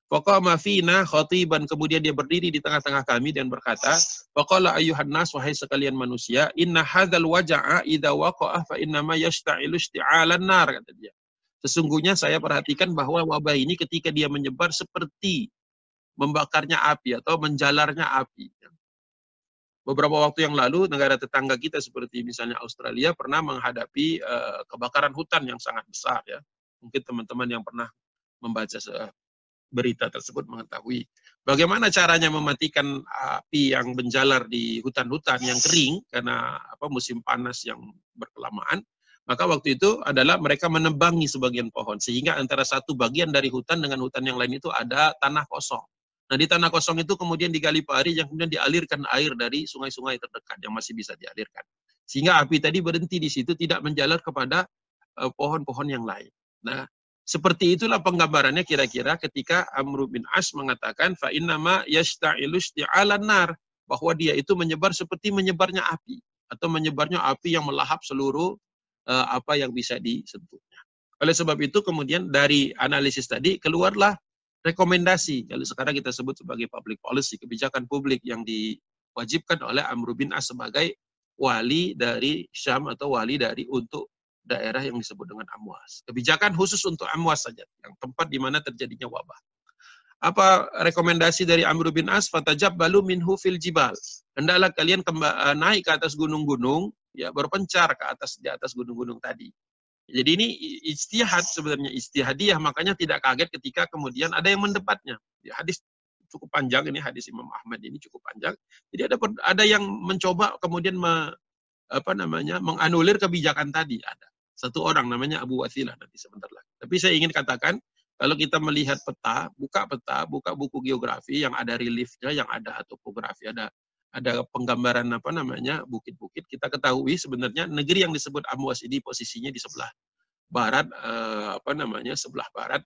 Faqama fina khatiban, kemudian dia berdiri di tengah-tengah kami dan berkata, faqala ayyuhan nas, wahai sekalian manusia, inna hadzal waja'a idza waqa'a fa inna ma yashta'ilu isti'alan nar, kata dia. Sesungguhnya saya perhatikan bahwa wabah ini ketika dia menyebar seperti membakarnya api atau menjalarnya api. Beberapa waktu yang lalu negara tetangga kita seperti misalnya Australia pernah menghadapi kebakaran hutan yang sangat besar, ya. Mungkin teman-teman yang pernah membaca berita tersebut mengetahui bagaimana caranya mematikan api yang menjalar di hutan-hutan yang kering karena musim panas yang berkelamaan. Maka waktu itu adalah mereka menebangi sebagian pohon sehingga antara satu bagian dari hutan dengan hutan yang lain itu ada tanah kosong. Nah, di tanah kosong itu kemudian digali pari yang kemudian dialirkan air dari sungai-sungai terdekat yang masih bisa dialirkan. Sehingga api tadi berhenti di situ, tidak menjalar kepada pohon-pohon yang lain. Nah, seperti itulah penggambarannya kira-kira ketika Amr bin As mengatakan fa innama yashta'ilu isti'alan nar, bahwa dia itu menyebar seperti menyebarnya api atau menyebarnya api yang melahap seluruh apa yang bisa disentuhnya. Oleh sebab itu kemudian dari analisis tadi keluarlah rekomendasi, kalau sekarang kita sebut sebagai public policy, kebijakan publik yang diwajibkan oleh Amr bin As sebagai wali dari Syam atau wali dari untuk daerah yang disebut dengan Amwas. Kebijakan khusus untuk Amwas saja, yang tempat di mana terjadinya wabah. Apa rekomendasi dari Amr bin As? Fatajabbalu minhu fil jibal. Hendaklah kalian naik ke atas gunung-gunung, ya, berpencar di atas gunung-gunung tadi. Jadi ini ijtihad, sebenarnya ijtihadiyah, makanya tidak kaget ketika kemudian ada yang mendebatnya. Ya, hadis cukup panjang, ini hadis Imam Ahmad ini cukup panjang. Jadi ada yang mencoba kemudian menganulir kebijakan tadi. Ada satu orang namanya Abu Wathilah, nanti sebentar lagi. Tapi saya ingin katakan, kalau kita melihat peta, buka buku geografi yang ada reliefnya, yang ada topografi, ada penggambaran bukit-bukit, kita ketahui sebenarnya negeri yang disebut Amwas ini posisinya di sebelah barat sebelah barat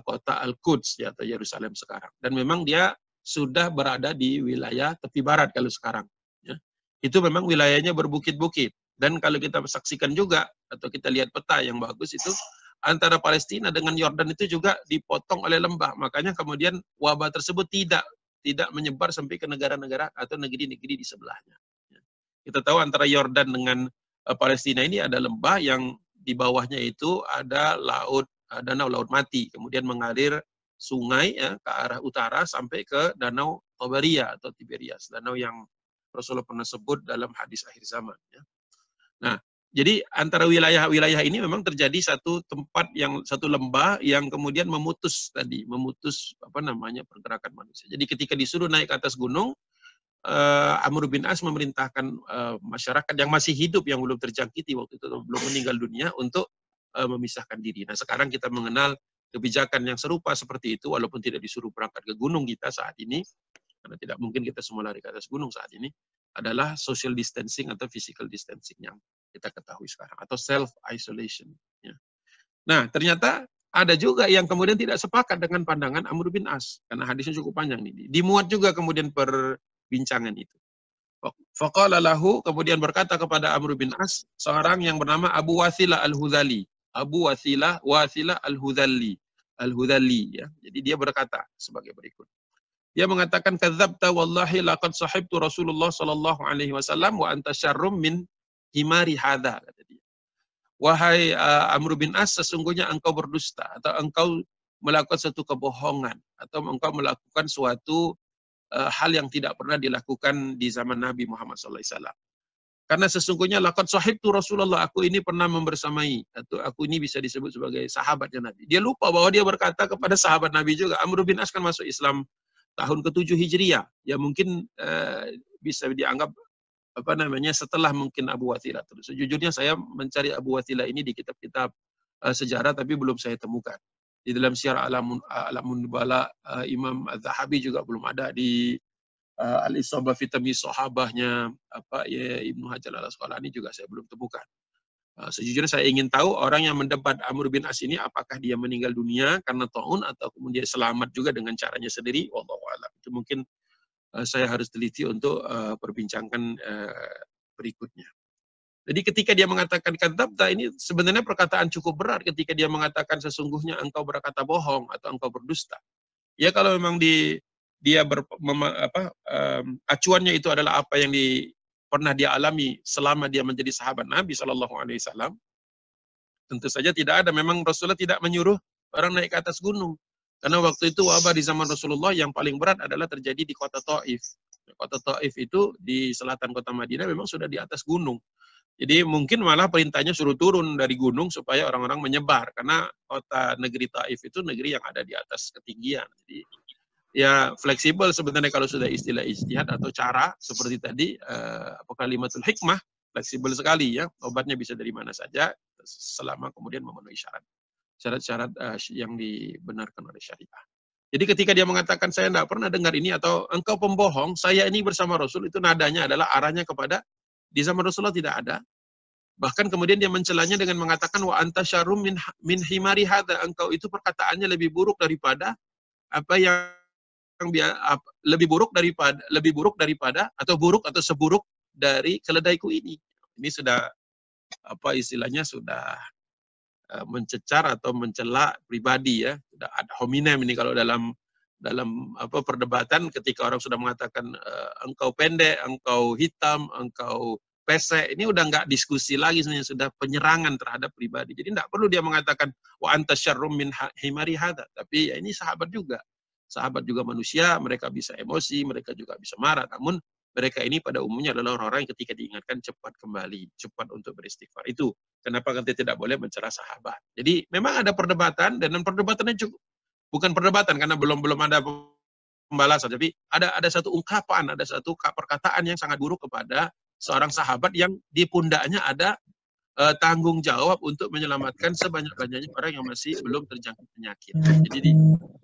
kota Al-Quds, ya, atau Yerusalem sekarang. Dan memang dia sudah berada di wilayah tepi barat kalau sekarang, ya. Itu memang wilayahnya berbukit-bukit. Dan kalau kita saksikan juga atau kita lihat peta yang bagus itu, antara Palestina dengan Yordan itu juga dipotong oleh lembah. Makanya kemudian wabah tersebut tidak menyebar sampai ke negara-negara atau negeri-negeri di sebelahnya. Kita tahu antara Yordan dengan Palestina ini ada lembah yang di bawahnya itu ada danau Laut Mati, kemudian mengalir sungai, ya, ke arah utara sampai ke danau Tobaria atau Tiberias, danau yang Rasulullah pernah sebut dalam hadis akhir zaman. Ya. Nah, jadi antara wilayah-wilayah ini memang terjadi satu tempat yang satu lembah yang kemudian memutus pergerakan manusia. Jadi ketika disuruh naik ke atas gunung, Amr bin As memerintahkan masyarakat yang masih hidup yang belum terjangkiti waktu itu belum meninggal dunia untuk memisahkan diri. Nah, sekarang kita mengenal kebijakan yang serupa seperti itu walaupun tidak disuruh berangkat ke gunung kita saat ini karena tidak mungkin kita semua lari ke atas gunung saat ini adalah social distancing atau physical distancing yang kita ketahui sekarang atau self isolation. Ya. Nah, ternyata ada juga yang kemudian tidak sepakat dengan pandangan Amr bin As karena hadisnya cukup panjang nih. Dimuat juga kemudian perbincangan itu. Faqala lahu, kemudian berkata kepada Amr bin As seorang yang bernama Abu Wathilah Al-Hudhali. Abu Wathilah Al-Hudhali. Al-Hudhali ya. Jadi dia berkata sebagai berikut. Dia mengatakan kadzabta wallahi laqad sahibtu Rasulullah sallallahu alaihi wasallam wa anta syarrum min himari hadza, kata dia. Wahai Amr bin As, sesungguhnya engkau berdusta atau engkau melakukan suatu kebohongan atau engkau melakukan suatu hal yang tidak pernah dilakukan di zaman Nabi Muhammad SAW. Karena sesungguhnya laqad sahibtu Rasulullah, aku ini pernah membersamai atau aku ini bisa disebut sebagai sahabatnya Nabi. Dia lupa bahwa dia berkata kepada sahabat Nabi juga. Amr bin As kan masuk Islam tahun ke-7 Hijriah. Ya mungkin bisa dianggap setelah mungkin Abu Wathilah. Sejujurnya saya mencari Abu Wathilah ini di kitab-kitab sejarah tapi belum saya temukan. Di dalam Syiar Alamun Nubala Imam Az-Zahabi juga belum ada, di Al-Isabah fi Tamyiz Sahabahnya Ibnu Hajar Al-Asqalani juga saya belum temukan. Sejujurnya saya ingin tahu orang yang mendebat Amr bin As ini apakah dia meninggal dunia karena taun atau kemudian selamat juga dengan caranya sendiri. Wallahu a'lam. Itu mungkin saya harus teliti untuk perbincangkan berikutnya. Jadi ketika dia mengatakan kadzabta, ini sebenarnya perkataan cukup berat ketika dia mengatakan sesungguhnya engkau berkata bohong atau engkau berdusta. Ya kalau memang acuannya itu adalah apa yang pernah dia alami selama dia menjadi sahabat Nabi SAW, tentu saja tidak ada. Memang Rasulullah tidak menyuruh orang naik ke atas gunung. Karena waktu itu wabah di zaman Rasulullah yang paling berat adalah terjadi di kota Taif. Kota Taif itu di selatan kota Madinah memang sudah di atas gunung. Jadi mungkin malah perintahnya suruh turun dari gunung supaya orang-orang menyebar. Karena kota negeri Taif itu negeri yang ada di atas ketinggian. Jadi ya fleksibel sebenarnya kalau sudah istilah ijtihad atau cara seperti tadi kalimatul hikmah, fleksibel sekali ya. Obatnya bisa dari mana saja selama kemudian memenuhi syarat-syarat yang dibenarkan oleh syariah. Jadi ketika dia mengatakan saya tidak pernah dengar ini atau engkau pembohong, saya ini bersama Rasul, itu nadanya adalah arahnya kepada di zaman Rasulullah tidak ada. Bahkan kemudian dia mencelanya dengan mengatakan wa anta syarrum min himari hadza, engkau itu perkataannya lebih buruk daripada lebih buruk daripada atau buruk atau seburuk dari keledaiku ini. Ini sudah istilahnya sudah mencecar atau mencela pribadi ya. Sudah ad hominem ini kalau dalam perdebatan ketika orang sudah mengatakan engkau pendek, engkau hitam, engkau pesek, ini udah nggak diskusi lagi sebenarnya, sudah penyerangan terhadap pribadi. Jadi tidak perlu dia mengatakan wa anta syarrum min himari hadza, tapi ya ini sahabat juga. Sahabat juga manusia, mereka bisa emosi, mereka juga bisa marah, namun mereka ini pada umumnya adalah orang-orang yang ketika diingatkan cepat kembali, cepat untuk beristighfar. Itu kenapa kita tidak boleh mencela sahabat. Jadi memang ada perdebatan, dan perdebatannya cukup bukan perdebatan karena belum ada pembalasan, tapi ada satu ungkapan, ada satu perkataan yang sangat buruk kepada seorang sahabat yang di pundaknya ada tanggung jawab untuk menyelamatkan sebanyak-banyaknya orang yang masih belum terjangkit penyakit. Jadi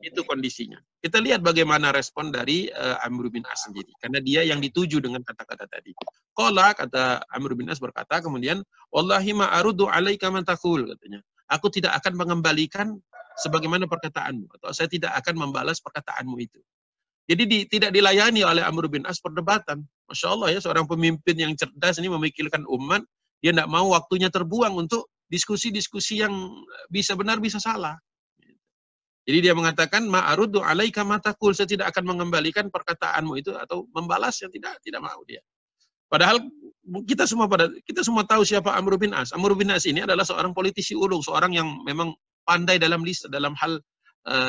itu kondisinya. Kita lihat bagaimana respon dari Amr bin As sendiri, karena dia yang dituju dengan kata-kata tadi. Qala, kata Amr bin As berkata kemudian, wallahi ma arudu alaika man taqul, katanya. Aku tidak akan mengembalikan sebagaimana perkataanmu, atau saya tidak akan membalas perkataanmu itu. Jadi tidak dilayani oleh Amr bin As perdebatan. Masya Allah ya, seorang pemimpin yang cerdas ini memikirkan umat, dia tidak mau waktunya terbuang untuk diskusi-diskusi yang bisa benar bisa salah. Jadi dia mengatakan ma'arudu alaika matakul, saya tidak akan mengembalikan perkataanmu itu atau membalas yang tidak mau dia. Padahal kita semua tahu siapa Amr bin As. Amr bin As ini adalah seorang politisi ulung, seorang yang memang pandai dalam hal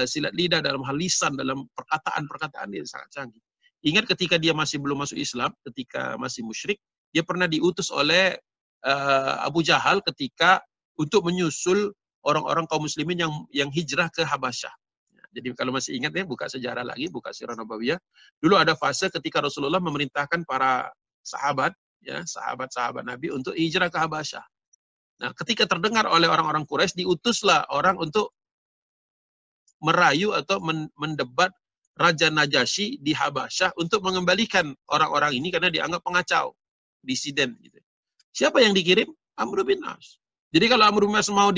silat lidah, dalam hal lisan, dalam perkataan dia sangat canggih. Ingat ketika dia masih belum masuk Islam, ketika masih musyrik, dia pernah diutus oleh Abu Jahal ketika untuk menyusul orang-orang kaum muslimin yang hijrah ke Habasyah. Jadi kalau masih ingat ya, buka sejarah lagi, buka sirah nabawiyah. Dulu ada fase ketika Rasulullah memerintahkan para sahabat, ya, sahabat-sahabat Nabi untuk hijrah ke Habasyah. Nah, ketika terdengar oleh orang-orang Quraisy, diutuslah orang untuk merayu atau mendebat Raja Najasyi di Habasyah untuk mengembalikan orang-orang ini karena dianggap pengacau, disiden. Gitu. Siapa yang dikirim? Amr bin As. Jadi kalau Amr bin As mau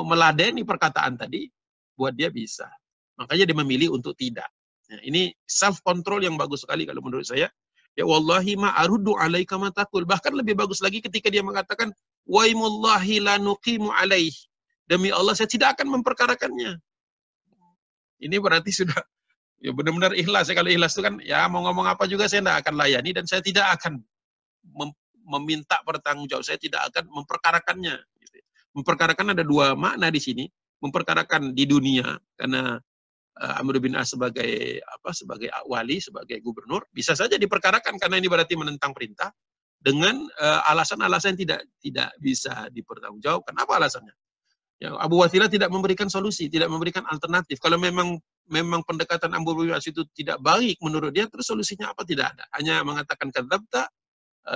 meladeni perkataan tadi, buat dia bisa. Makanya dia memilih untuk tidak. Nah, ini self control yang bagus sekali kalau menurut saya. Ya wallahi ma aruddu alaika ma taqul. Bahkan lebih bagus lagi ketika dia mengatakan waimullahi la nuqimu alaih. Demi Allah saya tidak akan memperkarakannya. Ini berarti sudah ya benar-benar ikhlas. Kalau ikhlas itu kan ya mau ngomong apa juga saya tidak akan layani dan saya tidak akan meminta pertanggungjawab. Saya tidak akan memperkarakannya. Memperkarakan ada dua makna di sini. Memperkarakan di dunia karena Amr bin As sebagai wali, sebagai gubernur, bisa saja diperkarakan karena ini berarti menentang perintah dengan alasan-alasan yang tidak bisa dipertanggungjawabkan. Apa alasannya? Ya, Abu Wathilah tidak memberikan solusi, tidak memberikan alternatif. Kalau memang pendekatan Amr bin As itu tidak baik menurut dia, terus solusinya apa? Tidak ada. Hanya mengatakan kadzabta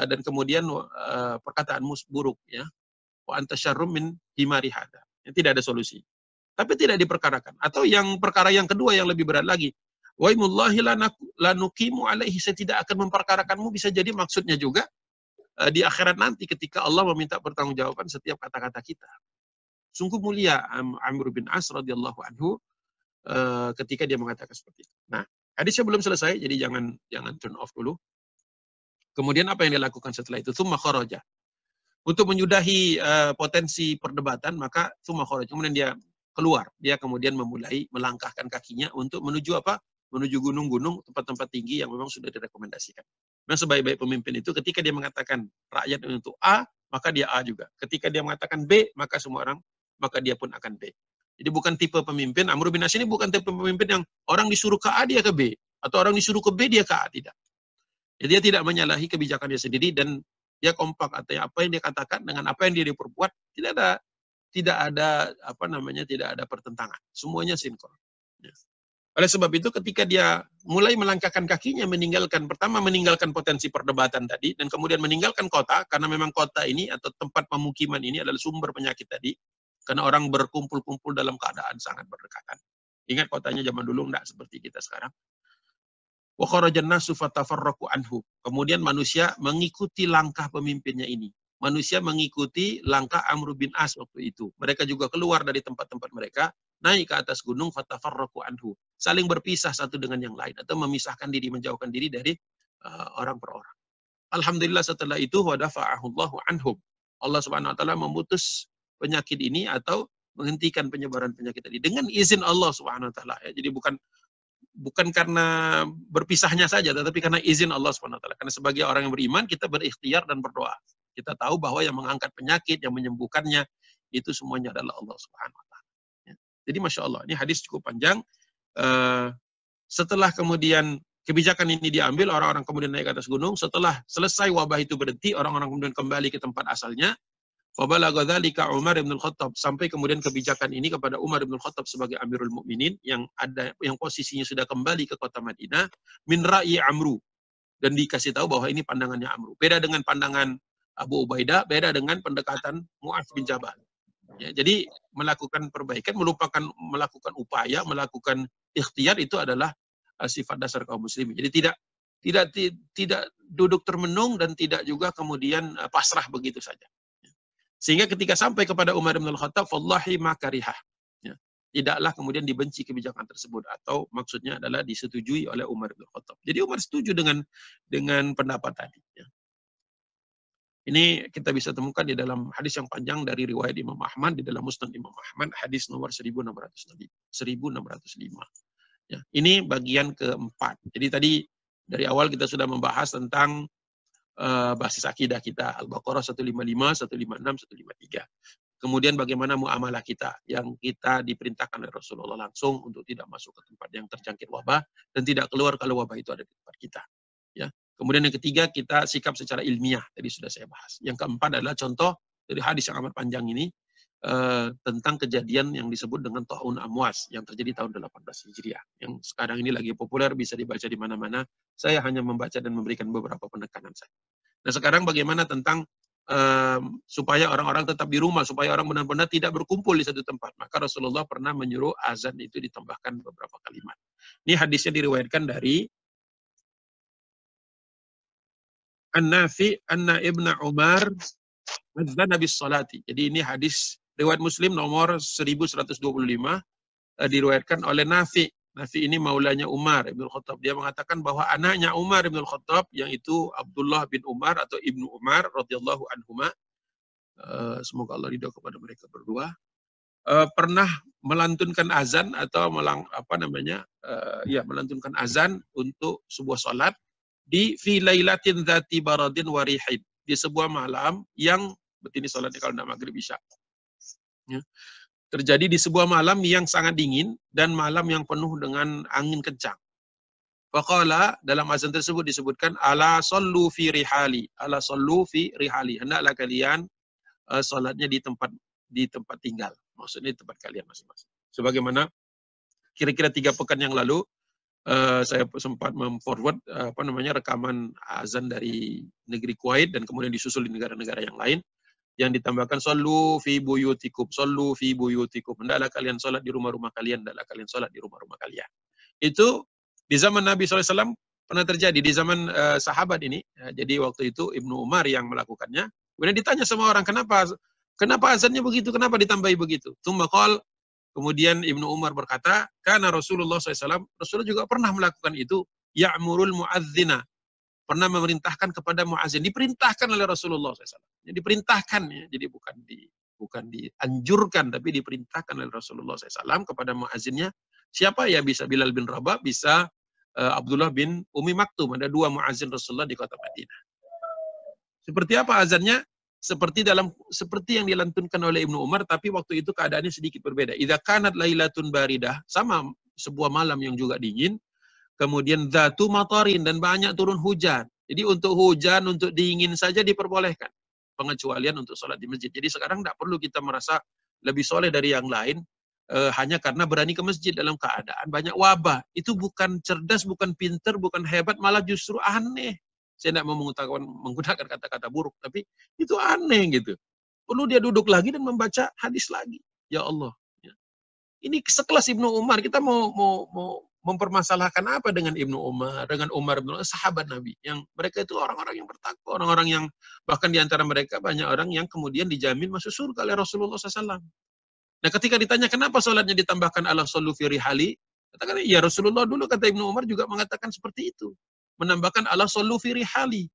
dan kemudian perkataanmu buruk, ya. Wa anta syarrum min himari hada. Tidak ada solusi. Tapi tidak diperkarakan. Atau yang perkara yang kedua yang lebih berat lagi. Waimullahi la nuqimu alaihi, saya tidak akan memperkarakanmu, bisa jadi maksudnya juga di akhirat nanti ketika Allah meminta pertanggungjawaban setiap kata-kata kita. Sungguh mulia Amr bin As radhiyallahu anhu ketika dia mengatakan seperti itu. Nah, hadisnya belum selesai, jadi jangan turn off dulu. Kemudian apa yang dilakukan setelah itu? Tsumma kharaja. Untuk menyudahi potensi perdebatan, maka tsumma kharaja. Kemudian dia keluar. Dia kemudian memulai melangkahkan kakinya untuk menuju apa? Menuju gunung-gunung, tempat-tempat tinggi yang memang sudah direkomendasikan. Nah, sebaik-baik pemimpin itu ketika dia mengatakan rakyat untuk A, maka dia A juga. Ketika dia mengatakan B, maka semua orang, maka dia pun akan B. Jadi bukan tipe pemimpin, Amr bin As ini bukan tipe pemimpin yang orang disuruh ke A, dia ke B. Atau orang disuruh ke B, dia ke A. Tidak. Jadi dia tidak menyalahi kebijakan dia sendiri dan dia kompak. Artinya apa yang dia katakan dengan apa yang dia perbuat, tidak ada pertentangan. Semuanya sinkron. Ya. Oleh sebab itu ketika dia mulai melangkahkan kakinya meninggalkan potensi perdebatan tadi dan kemudian meninggalkan kota karena memang kota ini atau tempat pemukiman ini adalah sumber penyakit tadi karena orang berkumpul-kumpul dalam keadaan sangat berdekatan. Ingat kotanya zaman dulu enggak seperti kita sekarang. Wa kharajan nasu fatafarraqu anhu. Kemudian manusia mengikuti langkah pemimpinnya ini. Manusia mengikuti langkah Amr bin As waktu itu. Mereka juga keluar dari tempat-tempat mereka, naik ke atas gunung, fatafarraqu anhu. Saling berpisah satu dengan yang lain, atau memisahkan diri, menjauhkan diri dari orang per orang. Alhamdulillah setelah itu, wadafa'ahullahu anhum. Allah subhanahu wa ta'ala memutus penyakit ini, atau menghentikan penyebaran penyakit tadi. Dengan izin Allah subhanahu wa ta'ala. Ya. Jadi bukan karena berpisahnya saja, tetapi karena izin Allah subhanahu wa ta'ala. Karena sebagai orang yang beriman, kita berikhtiar dan berdoa. Kita tahu bahwa yang mengangkat penyakit, yang menyembuhkannya, itu semuanya adalah Allah Subhanahu Wa Taala. Ya. Jadi Masya Allah, ini hadis cukup panjang. Setelah kemudian kebijakan ini diambil, orang-orang kemudian naik ke atas gunung. Setelah selesai wabah itu berhenti, orang-orang kemudian kembali ke tempat asalnya. Fabalagha dzalika Umar bin Khattab, sampai kemudian kebijakan ini kepada Umar bin Khattab sebagai Amirul Mukminin yang posisinya sudah kembali ke kota Madinah, min ra'yi Amru, dan dikasih tahu bahwa ini pandangannya Amru. Beda dengan pandangan Abu Ubaidah, beda dengan pendekatan Mu'adz bin Jabal. Ya, jadi melakukan perbaikan, melakukan upaya, melakukan ikhtiar itu adalah sifat dasar kaum muslimin. Jadi tidak duduk termenung dan tidak juga kemudian pasrah begitu saja. Sehingga ketika sampai kepada Umar bin Khattab, wallahi ma karihah. Ya, tidaklah kemudian dibenci kebijakan tersebut, atau maksudnya adalah disetujui oleh Umar bin Khattab. Jadi Umar setuju dengan pendapat tadi. Ya. Ini kita bisa temukan di dalam hadis yang panjang dari riwayat Imam Ahmad, di dalam Musnad Imam Ahmad, hadis nomor 1605. Ya, ini bagian keempat. Jadi tadi dari awal kita sudah membahas tentang basis akidah kita, Al-Baqarah 155, 156, 153. Kemudian bagaimana muamalah kita, yang kita diperintahkan oleh Rasulullah langsung untuk tidak masuk ke tempat yang terjangkit wabah, dan tidak keluar kalau wabah itu ada di tempat kita. Ya. Kemudian yang ketiga, kita sikap secara ilmiah, tadi sudah saya bahas. Yang keempat adalah contoh dari hadis yang amat panjang ini tentang kejadian yang disebut dengan Ta'un Amwas yang terjadi tahun 18 Hijriah. Yang sekarang ini lagi populer, bisa dibaca di mana-mana. Saya hanya membaca dan memberikan beberapa penekanan saja. Nah, sekarang bagaimana tentang supaya orang-orang tetap di rumah, supaya orang benar-benar tidak berkumpul di satu tempat. Maka Rasulullah pernah menyuruh azan itu ditambahkan beberapa kalimat. Ini hadisnya diriwayatkan dari An-Nafi anna Ibnu Umar adzana bis salati. Jadi ini hadis riwayat Muslim nomor 1125 diriwayatkan oleh Nafi. Nafi ini maulanya Umar Ibnu Khattab. Dia mengatakan bahwa anaknya Umar Ibnu Khattab, yang itu Abdullah bin Umar atau Ibnu Umar radhiyallahu anhuma, semoga Allah ridha kepada mereka berdua, pernah melantunkan azan atau melantunkan azan untuk sebuah salat di fi lailatin dzati baradin wa rihin, di sebuah malam yang ini salatnya kalau tidak maghrib isya. Ya. Terjadi di sebuah malam yang sangat dingin dan malam yang penuh dengan angin kencang. Faqala, dalam azan tersebut disebutkan ala sallu fi rihali, ala sallu fi rihali. Hendaklah kalian salatnya di tempat tinggal. Maksudnya di tempat kalian masing-masing. Sebagaimana kira-kira 3 pekan yang lalu saya sempat memforward rekaman azan dari negeri Kuwait dan kemudian disusul di negara-negara yang lain yang ditambahkan sallu fi buyutikum, sallu fi buyutikum. Hendaklah kalian salat di rumah-rumah kalian, hendaklah kalian salat di rumah-rumah kalian. Itu di zaman Nabi SAW pernah terjadi, di zaman sahabat ini. Ya, jadi waktu itu Ibnu Umar yang melakukannya. Kemudian ditanya sama orang, kenapa azannya begitu, kenapa ditambahi begitu? Kemudian Ibnu Umar berkata, karena Rasulullah SAW, Rasulullah juga pernah melakukan itu, ya'murul mu'adzina, pernah memerintahkan kepada muazzin, diperintahkan oleh Rasulullah SAW. Jadi diperintahkan, ya. Jadi bukan dianjurkan, tapi diperintahkan oleh Rasulullah SAW kepada muazzinnya. Siapa ya? Bisa Bilal bin Rabah, bisa Abdullah bin Umi Maktum. Ada 2 muazzin Rasulullah di kota Madinah. Seperti apa azannya? Seperti yang dilantunkan oleh Ibnu Umar, tapi waktu itu keadaannya sedikit berbeda. Idza kanat lailatun baridah, sama sebuah malam yang juga dingin, kemudian dzatu matarin, dan banyak turun hujan. Jadi untuk hujan, untuk dingin saja diperbolehkan. Pengecualian untuk sholat di masjid. Jadi sekarang tidak perlu kita merasa lebih soleh dari yang lain hanya karena berani ke masjid dalam keadaan banyak wabah. Itu bukan cerdas, bukan pinter, bukan hebat, malah justru aneh. Saya tidak mau menggunakan kata-kata buruk, tapi itu aneh gitu. Perlu dia duduk lagi dan membaca hadis lagi. Ya Allah. Ya. Ini sekelas Ibnu Umar, kita mau mempermasalahkan apa dengan Ibnu Umar, dengan Umar bin sahabat Nabi, yang mereka itu orang-orang yang bertakwa, orang-orang yang bahkan di antara mereka banyak orang yang kemudian dijamin masuk surga oleh Rasulullah SAW. Nah, ketika ditanya kenapa sholatnya ditambahkan ala sallu fi rihali, katakan ya Rasulullah dulu, kata Ibnu Umar, juga mengatakan seperti itu. Menambahkan ala sallu fi rihali.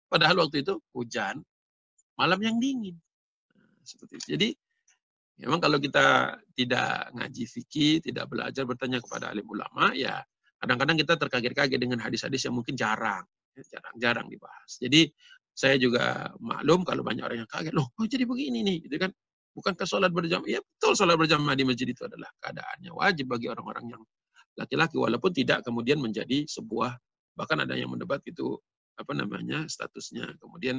Padahal waktu itu hujan, malam yang dingin. Seperti itu. Jadi memang kalau kita tidak ngaji fikih, tidak belajar bertanya kepada alim ulama, ya kadang-kadang kita terkaget-kaget dengan hadis-hadis yang mungkin jarang dibahas. Jadi saya juga maklum kalau banyak orang yang kaget, loh jadi begini nih, gitu kan? Bukankah sholat berjamaah? Ya betul, sholat berjamaah di masjid itu adalah keadaannya wajib bagi orang-orang yang laki-laki, walaupun tidak kemudian menjadi sebuah, bahkan ada yang mendebat itu statusnya. Kemudian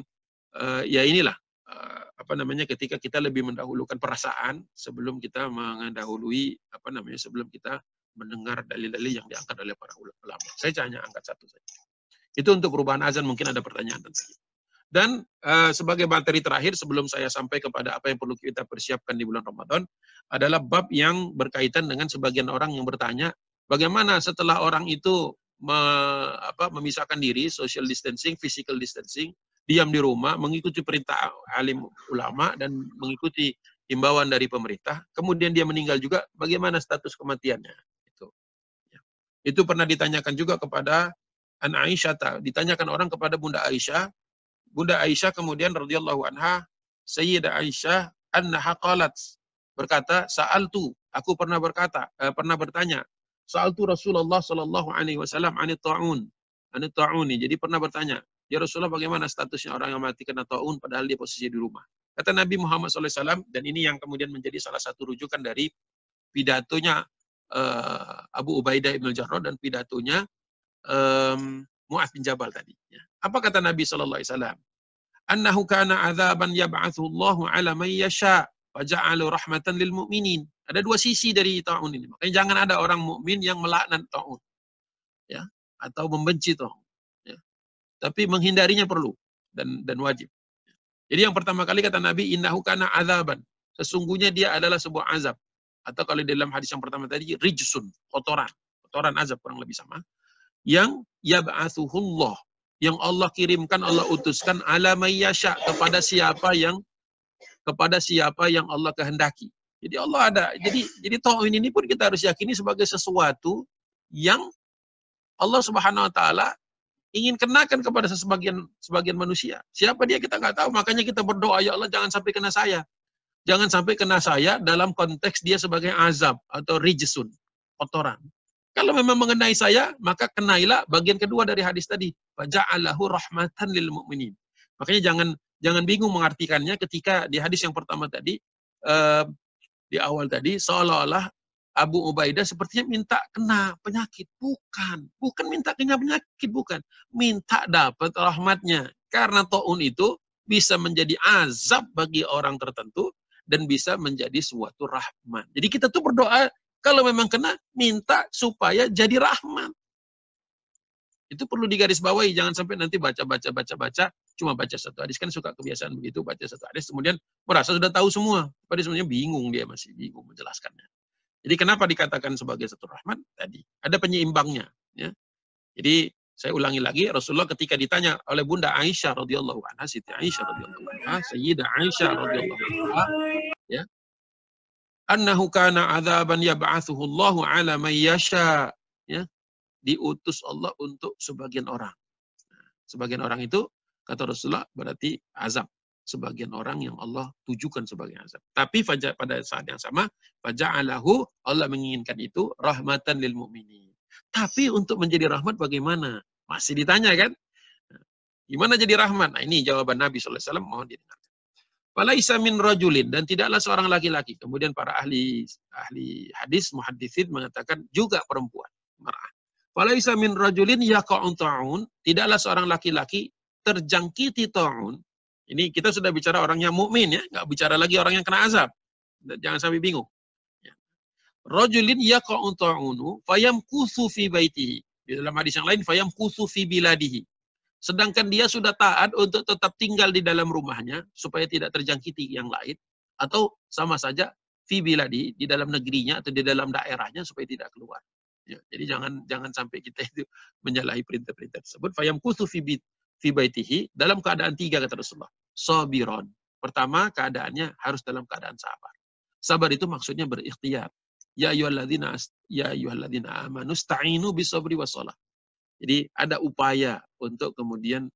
ya inilah ketika kita lebih mendahulukan perasaan sebelum kita mendahului sebelum kita mendengar dalil-dalil yang diangkat oleh para ulama. Saya hanya angkat satu saja. Itu untuk perubahan azan, mungkin ada pertanyaan tentang itu. Dan sebagai materi terakhir sebelum saya sampai kepada apa yang perlu kita persiapkan di bulan Ramadan adalah bab yang berkaitan dengan sebagian orang yang bertanya, bagaimana setelah orang itu memisahkan diri, social distancing, physical distancing, diam di rumah, mengikuti perintah alim ulama dan mengikuti himbauan dari pemerintah, kemudian dia meninggal juga, bagaimana status kematiannya? Itu pernah ditanyakan juga kepada An Aisyah, ditanyakan orang kepada Bunda Aisyah. Bunda Aisyah kemudian radhiyallahu anha, Sayyidah Aisyah annaha qalat, berkata, sa'altu, aku pernah bertanya, sa'altu Rasulullah sallallahu alaihi wasallam anit ta'un. Jadi pernah bertanya, ya Rasulullah, bagaimana statusnya orang yang mati kena ta'un padahal dia posisi di rumah? Kata Nabi Muhammad SAW, dan ini yang kemudian menjadi salah satu rujukan dari pidatonya Abu Ubaidah ibn Jarrah dan pidatonya Mu'adz bin Jabal tadi. Ya. Apa kata Nabi SAW? Annahu kana adzaban yab'athu Allahu 'ala man yasha' faja'alu rahmatan lil mu'minin. Ada dua sisi dari ta'un ini. Makanya jangan ada orang mukmin yang melaknat ta'un, ya, atau membenci ta'un. Ya. Tapi menghindarinya perlu dan wajib. Jadi yang pertama kali kata Nabi, innahu kana adzaban. Sesungguhnya dia adalah sebuah azab. Atau kalau dalam hadis yang pertama tadi, rijsun, kotoran. Kotoran azab kurang lebih sama. Yang yab'atsuhullah, yang Allah kirimkan, Allah utuskan ala mayyasha, kepada siapa yang Allah kehendaki. Jadi Allah ada. Jadi ta'un ini pun kita harus yakini sebagai sesuatu yang Allah Subhanahu wa taala ingin kenakan kepada sebagian manusia. Siapa dia kita nggak tahu, makanya kita berdoa, ya Allah jangan sampai kena saya. Jangan sampai kena saya dalam konteks dia sebagai azab atau rijsun, kotoran. Kalau memang mengenai saya, maka kenailah bagian kedua dari hadis tadi. Faja'alahu rahmatan lil mu'minin. Makanya jangan bingung mengartikannya ketika di hadis yang pertama tadi, di awal tadi, seolah-olah Abu Ubaidah sepertinya minta kena penyakit. Bukan minta kena penyakit, bukan. Minta dapat rahmatnya. Karena ta'un itu bisa menjadi azab bagi orang tertentu, dan bisa menjadi suatu rahmat. Jadi kita tuh berdoa, kalau memang kena, minta supaya jadi rahmat. Itu perlu digarisbawahi, jangan sampai nanti baca, cuma baca satu hadis, kan suka kebiasaan begitu, baca satu hadis, kemudian merasa sudah tahu semua. Padahal sebenarnya bingung, dia masih bingung menjelaskannya. Jadi kenapa dikatakan sebagai satu rahmat? Tadi, ada penyeimbangnya. Ya. Jadi, saya ulangi lagi, Rasulullah ketika ditanya oleh Bunda Aisyah radhiyallahu anha, Siti Aisyah radhiyallahu anha, Sayyidah Aisyah radhiyallahu anha, ya. Annahu kana adzaban yab'atsuhu Allahu 'ala man yasha, ya. Diutus Allah untuk sebagian orang. Nah, sebagian orang itu kata Rasulullah berarti azab. Sebagian orang yang Allah tujukan sebagai azab. Tapi pada saat yang sama, faja'alahu, Allah menginginkan itu rahmatan lil mu'minin. Tapi untuk menjadi rahmat bagaimana? Masih ditanya kan? Gimana jadi rahmat? Nah ini jawaban Nabi SAW, mohon didengarkan. Falaisa min rajulin, dan tidaklah seorang laki-laki. Kemudian para ahli hadis, muhadditsin mengatakan juga perempuan. Mar'ah. Falaisa min rajulin yaqa'un ta'un, tidaklah seorang laki-laki terjangkiti ta'un. Ini kita sudah bicara orang yang mukmin ya, nggak bicara lagi orang yang kena azab. Jangan sampai bingung. Rajulin yaqa'un ta'unu fayamkuthu fi baitihi. Di dalam hadis yang lain fayamkuthu fi biladihi. Sedangkan dia sudah taat untuk tetap tinggal di dalam rumahnya supaya tidak terjangkiti yang lain, atau sama saja fi biladihi, di dalam negerinya atau di dalam daerahnya supaya tidak keluar. Ya, jadi jangan sampai kita itu menyalahi perintah-perintah tersebut. Fayamkuthu fi baitihi, dalam keadaan tiga kata Rasulullah. Sabiron. Pertama, keadaannya harus dalam keadaan sabar. Sabar itu maksudnya berikhtiar. Ya ayyuhalladzina amanu sta'inu bisabri wassalah. Jadi ada upaya untuk kemudian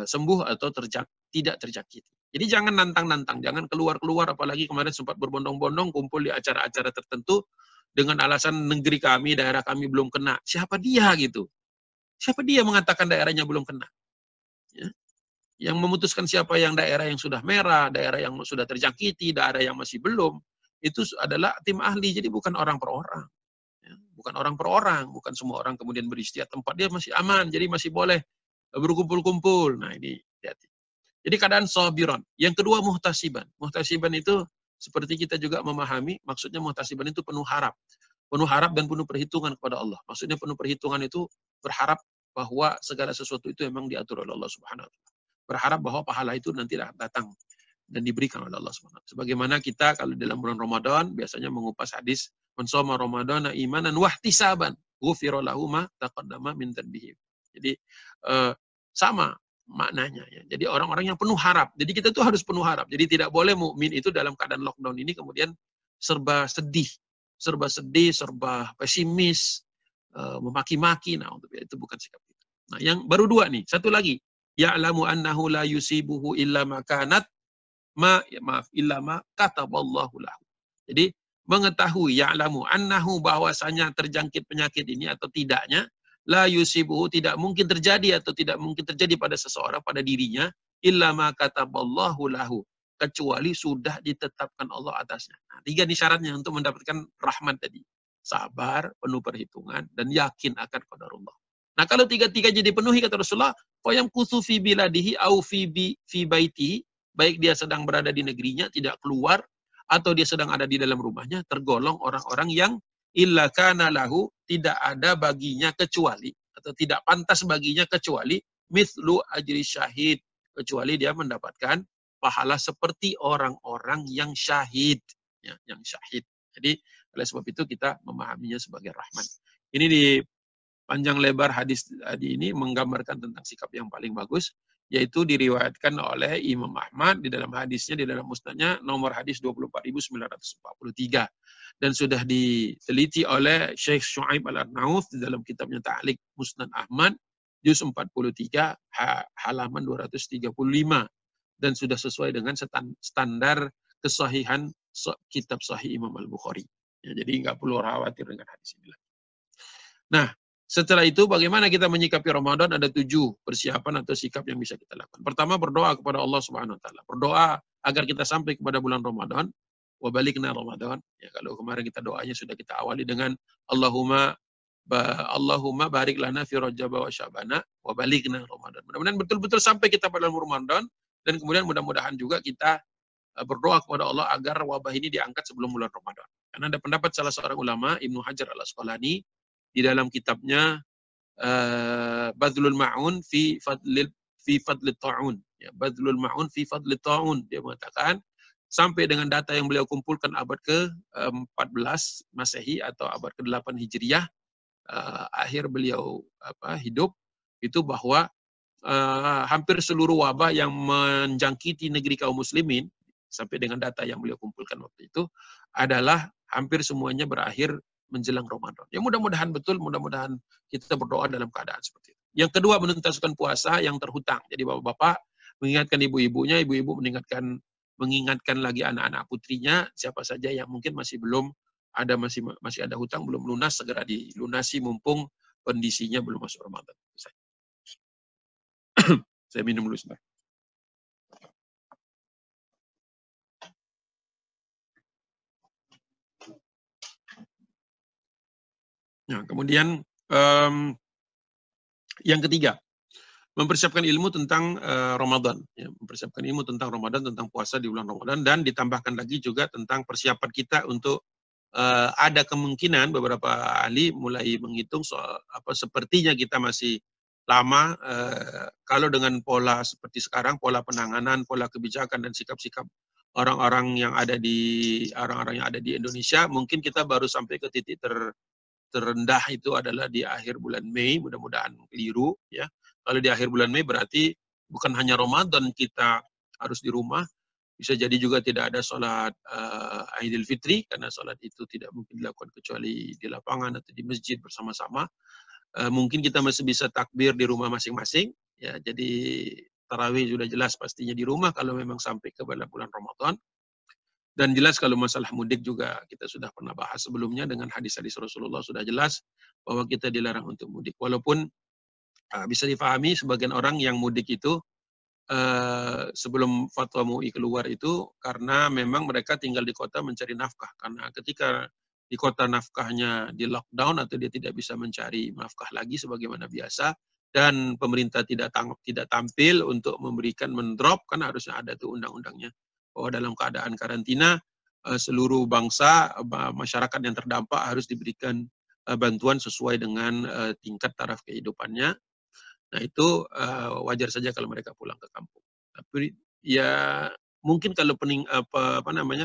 sembuh atau tidak terjangkiti. Jadi jangan nantang-nantang, jangan keluar-keluar, apalagi kemarin sempat berbondong-bondong kumpul di acara-acara tertentu dengan alasan negeri kami, daerah kami belum kena. Siapa dia gitu? Siapa dia mengatakan daerahnya belum kena? Ya. Yang memutuskan siapa yang daerah yang sudah merah, daerah yang sudah terjangkiti, daerah yang masih belum, itu adalah tim ahli, jadi bukan orang per orang. Ya, bukan orang per orang, bukan semua orang kemudian beristiad tempat dia masih aman, jadi masih boleh berkumpul-kumpul. Nah ini, hati-hati. Jadi keadaan sabiran. Yang kedua muhtasiban. Muhtasiban itu seperti kita juga memahami, maksudnya muhtasiban itu penuh harap. Penuh harap dan penuh perhitungan kepada Allah. Maksudnya penuh perhitungan itu berharap bahwa segala sesuatu itu memang diatur oleh Allah Subhanahu wa taala. Berharap bahwa pahala itu nanti datang dan diberikan oleh Allah Subhanahu wa taala. Sebagaimana kita kalau dalam bulan Ramadan biasanya mengupas hadis man shoma ramadhana imanan wahtisaban ghufira lahu ma taqaddama min dhanbihi. Jadi sama maknanya ya. Jadi orang-orang yang penuh harap. Jadi kita tuh harus penuh harap. Jadi tidak boleh mukmin itu dalam keadaan lockdown ini kemudian serba sedih, serba pesimis, memaki-maki. Nah, itu bukan sikap kita. Nah, yang baru dua nih, satu lagi. Ya'lamu annahu la yusibuhu illa ma kanat illa ma kataballahu lahu. Jadi mengetahui ya'lamu annahu, bahwasanya terjangkit penyakit ini atau tidaknya, la yusibuhu, tidak mungkin terjadi atau tidak mungkin terjadi pada seseorang, pada dirinya, illa ma kataballahu lahu, kecuali sudah ditetapkan Allah atasnya. Nah, tiga nih syaratnya untuk mendapatkan rahmat tadi. Sabar, penuh perhitungan, dan yakin akan qadarullah. Nah, kalau tiga-tiganya dipenuhi kata Rasulullah, fayamkuthu fi biladihi au fi baitihi, baik dia sedang berada di negerinya tidak keluar atau dia sedang ada di dalam rumahnya, tergolong orang-orang yang illa kana lahu, tidak ada baginya kecuali atau tidak pantas baginya kecuali mithlu ajri syahid, kecuali dia mendapatkan pahala seperti orang-orang yang syahid, ya, yang syahid. Jadi oleh sebab itu kita memahaminya sebagai rahmat. Ini di panjang lebar hadis tadi ini menggambarkan tentang sikap yang paling bagus, yaitu diriwayatkan oleh Imam Ahmad di dalam hadisnya, di dalam musnadnya nomor hadis 24.943, dan sudah diteliti oleh Syekh Syuaib Al-Arnauf di dalam kitabnya Ta'liq Musnad Ahmad juz 43 halaman 235, dan sudah sesuai dengan standar kesahihan kitab Sahih Imam Al-Bukhari. Ya, jadi nggak perlu khawatir dengan hadis ini lagi. Nah, setelah itu bagaimana kita menyikapi Ramadan? Ada 7 persiapan atau sikap yang bisa kita lakukan. Pertama, berdoa kepada Allah Subhanahu wa taala. Berdoa agar kita sampai kepada bulan Ramadan. Wa balikna Ramadan. Ya, kalau kemarin kita doanya sudah kita awali dengan Allahumma barik lana fi Rajab wa Sya'bana wa balikna Ramadan. Mudah-mudahan betul-betul sampai kita pada bulan Ramadan, dan kemudian mudah-mudahan juga kita berdoa kepada Allah agar wabah ini diangkat sebelum bulan Ramadan. Karena ada pendapat salah seorang ulama, Ibnu Hajar Al-Asqalani, di dalam kitabnya Badlul Ma'un fi fadli ta'un. Ya, Badlul Ma'un fi fadli ta'un. Dia mengatakan sampai dengan data yang beliau kumpulkan abad ke-14 Masehi atau abad ke-8 Hijriah, akhir beliau hidup, itu bahwa hampir seluruh wabah yang menjangkiti negeri kaum muslimin sampai dengan data yang beliau kumpulkan waktu itu adalah hampir semuanya berakhir menjelang Ramadan. Ya, mudah-mudahan betul, mudah-mudahan kita berdoa dalam keadaan seperti itu. Yang kedua, menuntaskan puasa yang terhutang. Jadi bapak-bapak mengingatkan ibu-ibunya, ibu-ibu mengingatkan lagi anak-anak putrinya, siapa saja yang mungkin masih belum ada, masih ada hutang belum lunas, segera dilunasi mumpung kondisinya belum masuk Ramadan. Saya minum dulu sebentar. Nah, kemudian yang ketiga, mempersiapkan ilmu tentang Ramadan, ya, mempersiapkan ilmu tentang Ramadan, tentang puasa di bulan Ramadan, dan ditambahkan lagi juga tentang persiapan kita untuk ada kemungkinan beberapa ahli mulai menghitung soal sepertinya kita masih lama kalau dengan pola seperti sekarang, pola penanganan, pola kebijakan dan sikap-sikap orang-orang yang ada di Indonesia, mungkin kita baru sampai ke titik terendah itu adalah di akhir bulan Mei, mudah-mudahan keliru ya. Kalau di akhir bulan Mei berarti bukan hanya Ramadan kita harus di rumah, bisa jadi juga tidak ada sholat Idul Fitri, karena sholat itu tidak mungkin dilakukan kecuali di lapangan atau di masjid bersama-sama. Mungkin kita masih bisa takbir di rumah masing-masing, ya. Jadi tarawih sudah jelas pastinya di rumah kalau memang sampai ke bulan Ramadan. Dan jelas kalau masalah mudik juga kita sudah pernah bahas sebelumnya dengan hadis-hadis Rasulullah, sudah jelas bahwa kita dilarang untuk mudik. Walaupun bisa difahami sebagian orang yang mudik itu sebelum fatwa MUI keluar itu karena memang mereka tinggal di kota mencari nafkah. Karena ketika di kota nafkahnya di lockdown atau dia tidak bisa mencari nafkah lagi sebagaimana biasa, dan pemerintah tidak tampil untuk memberikan mendrop, kan harusnya ada tuh undang-undangnya bahwa dalam keadaan karantina seluruh bangsa masyarakat yang terdampak harus diberikan bantuan sesuai dengan tingkat taraf kehidupannya. Nah, itu wajar saja kalau mereka pulang ke kampung. Tapi ya mungkin kalau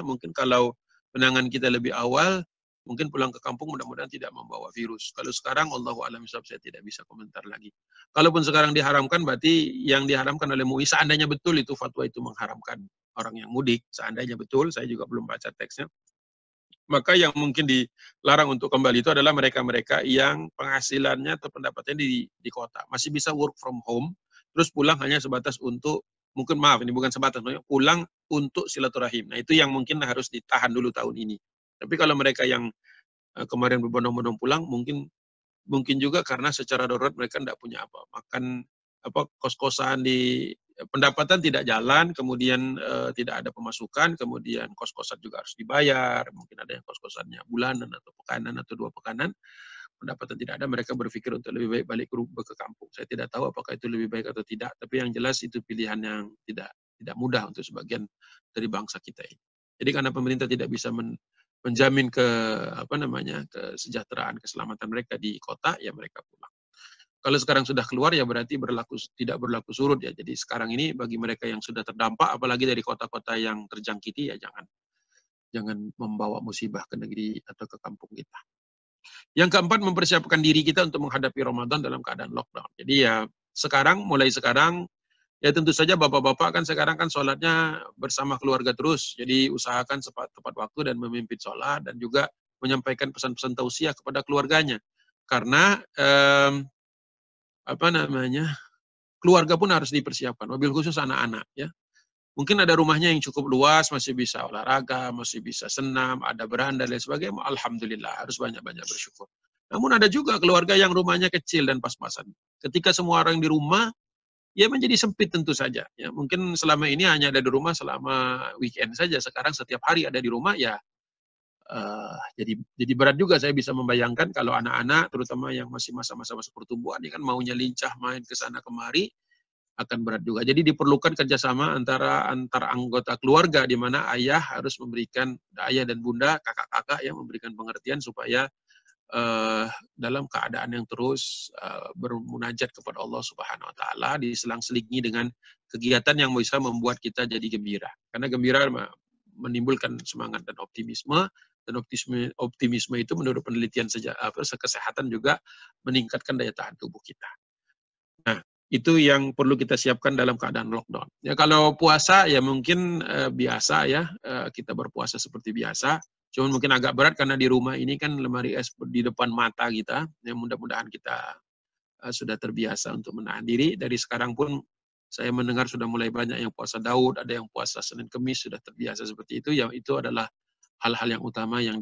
mungkin kalau penanganan kita lebih awal, mungkin pulang ke kampung mudah-mudahan tidak membawa virus. Kalau sekarang Allahu a'lam bishawab, saya tidak bisa komentar lagi. Kalaupun sekarang diharamkan, berarti yang diharamkan oleh MUI, seandainya betul itu fatwa itu mengharamkan orang yang mudik, seandainya betul, saya juga belum baca teksnya, maka yang mungkin dilarang untuk kembali itu adalah mereka-mereka yang penghasilannya atau pendapatannya di kota. Masih bisa work from home, terus pulang hanya sebatas untuk, mungkin maaf, ini bukan sebatas, pulang untuk silaturahim. Nah, itu yang mungkin harus ditahan dulu tahun ini. Tapi kalau mereka yang kemarin berbondong-bondong pulang, mungkin juga karena secara darurat mereka tidak punya apa, makan kos-kosan di pendapatan tidak jalan, kemudian tidak ada pemasukan, kemudian kos-kosan juga harus dibayar, mungkin ada yang kos-kosannya bulanan atau pekanan atau 2 pekanan. pendapatan tidak ada, mereka berpikir untuk lebih baik balik ke kampung. Saya tidak tahu apakah itu lebih baik atau tidak, tapi yang jelas itu pilihan yang tidak mudah untuk sebagian dari bangsa kita ini. Jadi karena pemerintah tidak bisa menjamin kesejahteraan, keselamatan mereka di kota, ya mereka pulang. Kalau sekarang sudah keluar ya berarti tidak berlaku surut ya. Jadi sekarang ini bagi mereka yang sudah terdampak, apalagi dari kota-kota yang terjangkiti, ya jangan membawa musibah ke negeri atau ke kampung kita. Yang keempat, mempersiapkan diri kita untuk menghadapi Ramadan dalam keadaan lockdown. Jadi ya mulai sekarang, ya tentu saja bapak-bapak kan sekarang kan sholatnya bersama keluarga terus. Jadi usahakan tepat waktu dan memimpin sholat, dan juga menyampaikan pesan-pesan tausiah kepada keluarganya. Karena keluarga pun harus dipersiapkan, mobil khusus anak-anak ya. Mungkin ada rumahnya yang cukup luas, masih bisa olahraga, masih bisa senam, ada beranda dan lain sebagainya. Alhamdulillah, harus banyak-banyak bersyukur. Namun ada juga keluarga yang rumahnya kecil dan pas-pasan. Ketika semua orang di rumah, ya menjadi sempit tentu saja. Ya, mungkin selama ini hanya ada di rumah selama weekend saja. Sekarang setiap hari ada di rumah, ya jadi berat juga saya bisa membayangkan kalau anak-anak, terutama yang masih masa-masa pertumbuhan, ini kan maunya lincah main ke sana kemari, akan berat juga. Jadi diperlukan kerjasama antara anggota keluarga, di mana ayah harus memberikan, ayah dan bunda, kakak-kakak yang memberikan pengertian supaya dalam keadaan yang terus bermunajat kepada Allah Subhanahu Wa Taala, diselang-selingi dengan kegiatan yang bisa membuat kita jadi gembira. Karena gembira menimbulkan semangat dan optimisme. Dan optimisme itu menurut penelitian kesehatan juga meningkatkan daya tahan tubuh kita. Nah, itu yang perlu kita siapkan dalam keadaan lockdown. Ya kalau puasa ya mungkin biasa ya, kita berpuasa seperti biasa. Cuman mungkin agak berat karena di rumah ini kan lemari es di depan mata kita. Ya mudah-mudahan kita sudah terbiasa untuk menahan diri. Dari sekarang pun saya mendengar sudah mulai banyak yang puasa Daud, ada yang puasa Senin Kemis, sudah terbiasa seperti itu. Yang itu adalah hal-hal yang utama yang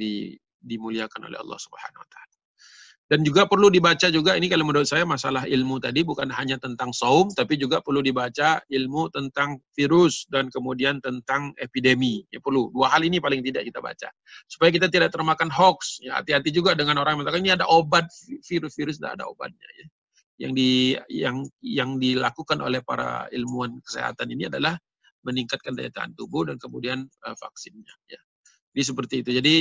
dimuliakan oleh Allah Subhanahu Wa Taala. Dan juga perlu dibaca juga, ini kalau menurut saya masalah ilmu tadi bukan hanya tentang saum, tapi juga perlu dibaca ilmu tentang virus dan kemudian tentang epidemi. Ya perlu, dua hal ini paling tidak kita baca. Supaya kita tidak termakan hoax. Ya, hati-hati juga dengan orang yang mengatakan ini ada obat virus, tidak ada obatnya. Ya. Yang dilakukan oleh para ilmuwan kesehatan ini adalah meningkatkan daya tahan tubuh dan kemudian vaksinnya. Ya. Jadi seperti itu. Jadi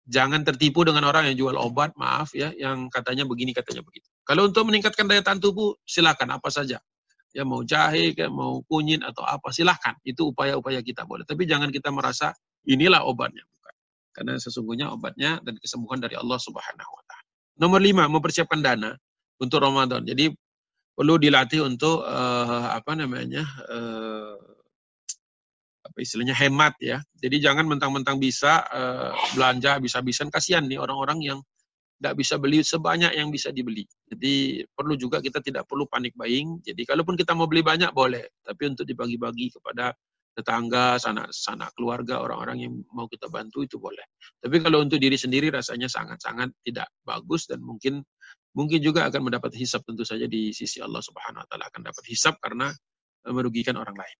jangan tertipu dengan orang yang jual obat, maaf ya, yang katanya begini, katanya begitu. Kalau untuk meningkatkan daya tahan tubuh, silakan apa saja. Ya mau jahe, mau kunyit atau apa, silakan. Itu upaya-upaya kita boleh. Tapi jangan kita merasa inilah obatnya, bukan. Karena sesungguhnya obatnya dan kesembuhan dari Allah Subhanahu Wa Taala. Nomor 5, mempersiapkan dana untuk Ramadan. Jadi perlu dilatih untuk istilahnya hemat ya. Jadi jangan mentang-mentang bisa belanja habis-habisan, kasihan nih orang-orang yang tidak bisa beli sebanyak yang bisa dibeli. Jadi perlu juga kita tidak perlu panik buying. Jadi kalaupun kita mau beli banyak boleh, tapi untuk dibagi-bagi kepada tetangga, sanak keluarga, orang-orang yang mau kita bantu itu boleh. Tapi kalau untuk diri sendiri rasanya sangat-sangat tidak bagus, dan mungkin juga akan mendapat hisab tentu saja di sisi Allah Subhanahu Wa Taala, akan dapat hisab karena merugikan orang lain.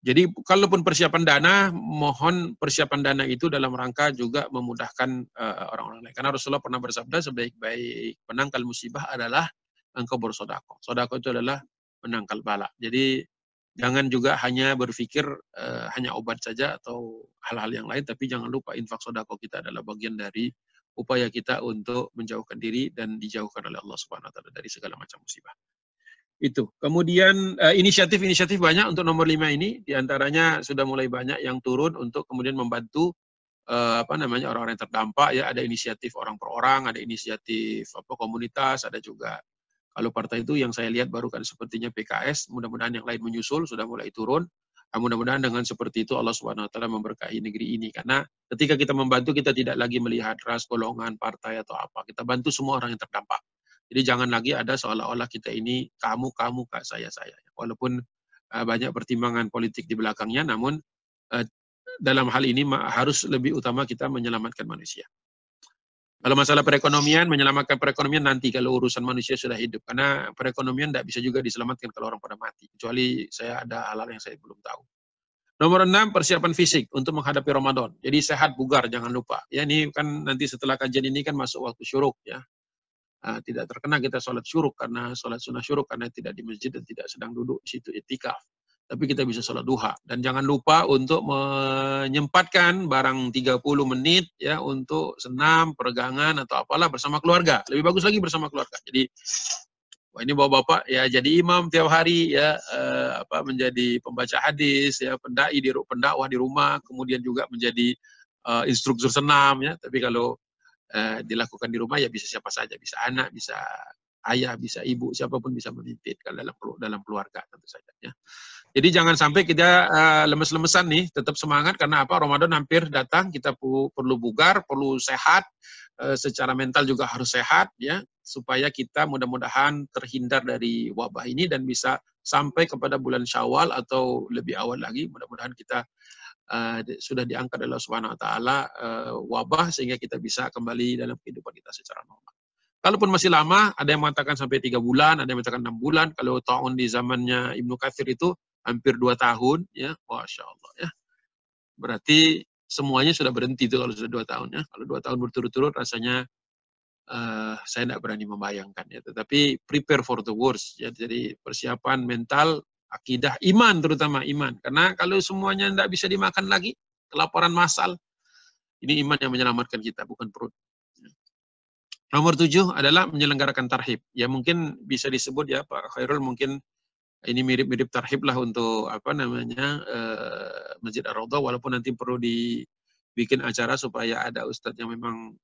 Jadi kalaupun persiapan dana, mohon persiapan dana itu dalam rangka juga memudahkan orang-orang lain. Karena Rasulullah pernah bersabda, sebaik-baik penangkal musibah adalah engkau bersedekah. Sedekah itu adalah menangkal bala. Jadi jangan juga hanya berpikir hanya obat saja atau hal-hal yang lain, tapi jangan lupa infak sedekah kita adalah bagian dari upaya kita untuk menjauhkan diri dan dijauhkan oleh Allah Subhanahu Wa Taala dari segala macam musibah. Itu. Kemudian inisiatif-inisiatif banyak untuk nomor 5 ini, diantaranya sudah mulai banyak yang turun untuk kemudian membantu orang-orang yang terdampak ya. Ada inisiatif orang per orang, ada inisiatif komunitas, ada juga kalau partai itu yang saya lihat baru kan sepertinya PKS, mudah-mudahan yang lain menyusul, sudah mulai turun. Mudah-mudahan dengan seperti itu Allah Subhanahu Wa Taala memberkahi negeri ini, karena ketika kita membantu kita tidak lagi melihat ras, golongan, partai atau apa. Kita bantu semua orang yang terdampak. Jadi jangan lagi ada seolah-olah kita ini kamu, Kak, saya. Walaupun banyak pertimbangan politik di belakangnya, namun dalam hal ini harus lebih utama kita menyelamatkan manusia. Kalau masalah perekonomian, menyelamatkan perekonomian nanti kalau urusan manusia sudah hidup. Karena perekonomian tidak bisa juga diselamatkan kalau orang pada mati. Kecuali saya ada hal-hal yang saya belum tahu. Nomor 6, persiapan fisik untuk menghadapi Ramadan. Jadi sehat, bugar, jangan lupa. Ya, ini kan nanti setelah kajian ini kan masuk waktu syuruk ya. Tidak terkena kita sholat syuruk karena sholat sunnah syuruk karena tidak di masjid dan tidak sedang duduk di situ itikaf. Tapi kita bisa sholat duha. Dan jangan lupa untuk menyempatkan barang 30 menit ya untuk senam, peregangan atau apalah bersama keluarga. Lebih bagus lagi bersama keluarga. Jadi wah, ini bapak-bapak ya jadi imam tiap hari ya menjadi pembaca hadis ya, pendakwah di rumah, kemudian juga menjadi instruktur senam ya. Tapi kalau dilakukan di rumah ya bisa siapa saja, bisa anak, bisa ayah, bisa ibu, siapapun bisa memimpin kalau dalam keluarga tentu saja ya. Jadi jangan sampai kita lemes-lemesan nih, tetap semangat karena apa? Ramadan hampir datang, kita perlu bugar, perlu sehat, secara mental juga harus sehat ya, supaya kita mudah-mudahan terhindar dari wabah ini dan bisa sampai kepada bulan Syawal atau lebih awal lagi, mudah-mudahan kita sudah diangkat oleh Allah Subhanahu wa taala wabah sehingga kita bisa kembali dalam kehidupan kita secara normal. Kalaupun masih lama, ada yang mengatakan sampai 3 bulan, ada yang mengatakan 6 bulan. Kalau tahun di zamannya Ibnu Katsir itu hampir 2 tahun ya, Masya Allah ya. Berarti semuanya sudah berhenti itu kalau sudah 2 tahun ya. Kalau 2 tahun berturut-turut rasanya saya tidak berani membayangkan ya. Tetapi prepare for the worst ya. Jadi persiapan mental, akidah, iman terutama iman. Karena kalau semuanya tidak bisa dimakan lagi, kelaparan massal, ini iman yang menyelamatkan kita, bukan perut. Nomor 7 adalah menyelenggarakan tarhib. Ya mungkin bisa disebut ya Pak Khairul, mungkin ini mirip-mirip tarhib lah untuk Masjid Ar-Raudhah, walaupun nanti perlu dibikin acara supaya ada ustadz yang memang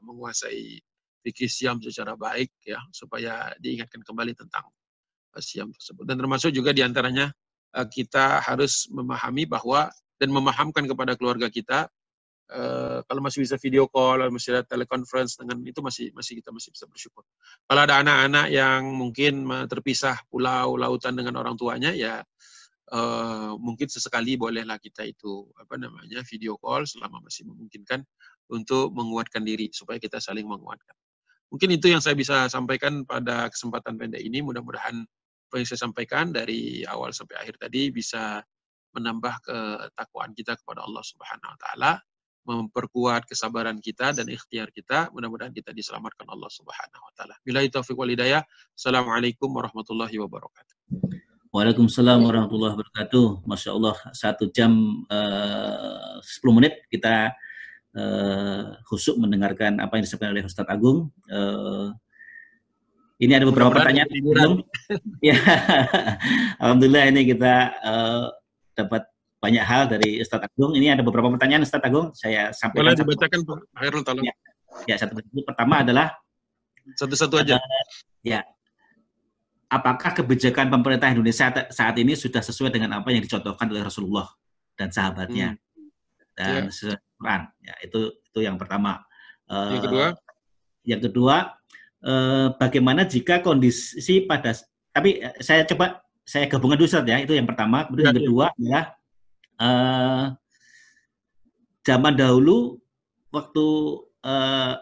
menguasai fikih siam secara baik ya, supaya diingatkan kembali tentang siam tersebut. Dan termasuk juga diantaranya kita harus memahami bahwa dan memahamkan kepada keluarga kita, kalau masih bisa video call, masih ada teleconference dengan itu kita masih bisa bersyukur. Kalau ada anak-anak yang mungkin terpisah pulau lautan dengan orang tuanya ya mungkin sesekali bolehlah kita itu video call selama masih memungkinkan untuk menguatkan diri supaya kita saling menguatkan. Mungkin itu yang saya bisa sampaikan pada kesempatan pendek ini. Mudah-mudahan apa yang saya sampaikan dari awal sampai akhir tadi bisa menambah ketakwaan kita kepada Allah Subhanahu wa taala, memperkuat kesabaran kita dan ikhtiar kita. Mudah-mudahan kita diselamatkan Allah Subhanahu wa taala. Billahi taufiq wal hidayah. Assalamualaikum warahmatullahi wabarakatuh. Waalaikumsalam warahmatullahi wabarakatuh. Masya Allah, 1 jam 10 menit kita khusyuk mendengarkan apa yang disampaikan oleh Ustadz Agung. Ini ada beberapa pertanyaan. Ya, alhamdulillah ini kita dapat banyak hal dari Ustadz Agung. Ini ada beberapa pertanyaan Ustadz Agung. Saya sampaikan. Boleh dibacakan Pak Khairul, tolong. Ya, satu pertama adalah satu-satu aja. Ya. Apakah kebijakan pemerintah Indonesia saat ini sudah sesuai dengan apa yang dicontohkan oleh Rasulullah dan sahabatnya dan sesuai Quran? Ya, itu yang pertama. Yang kedua, bagaimana jika kondisi pada, tapi saya gabungkan dulu Ustaz ya, itu yang pertama. Kemudian yang kedua adalah zaman dahulu waktu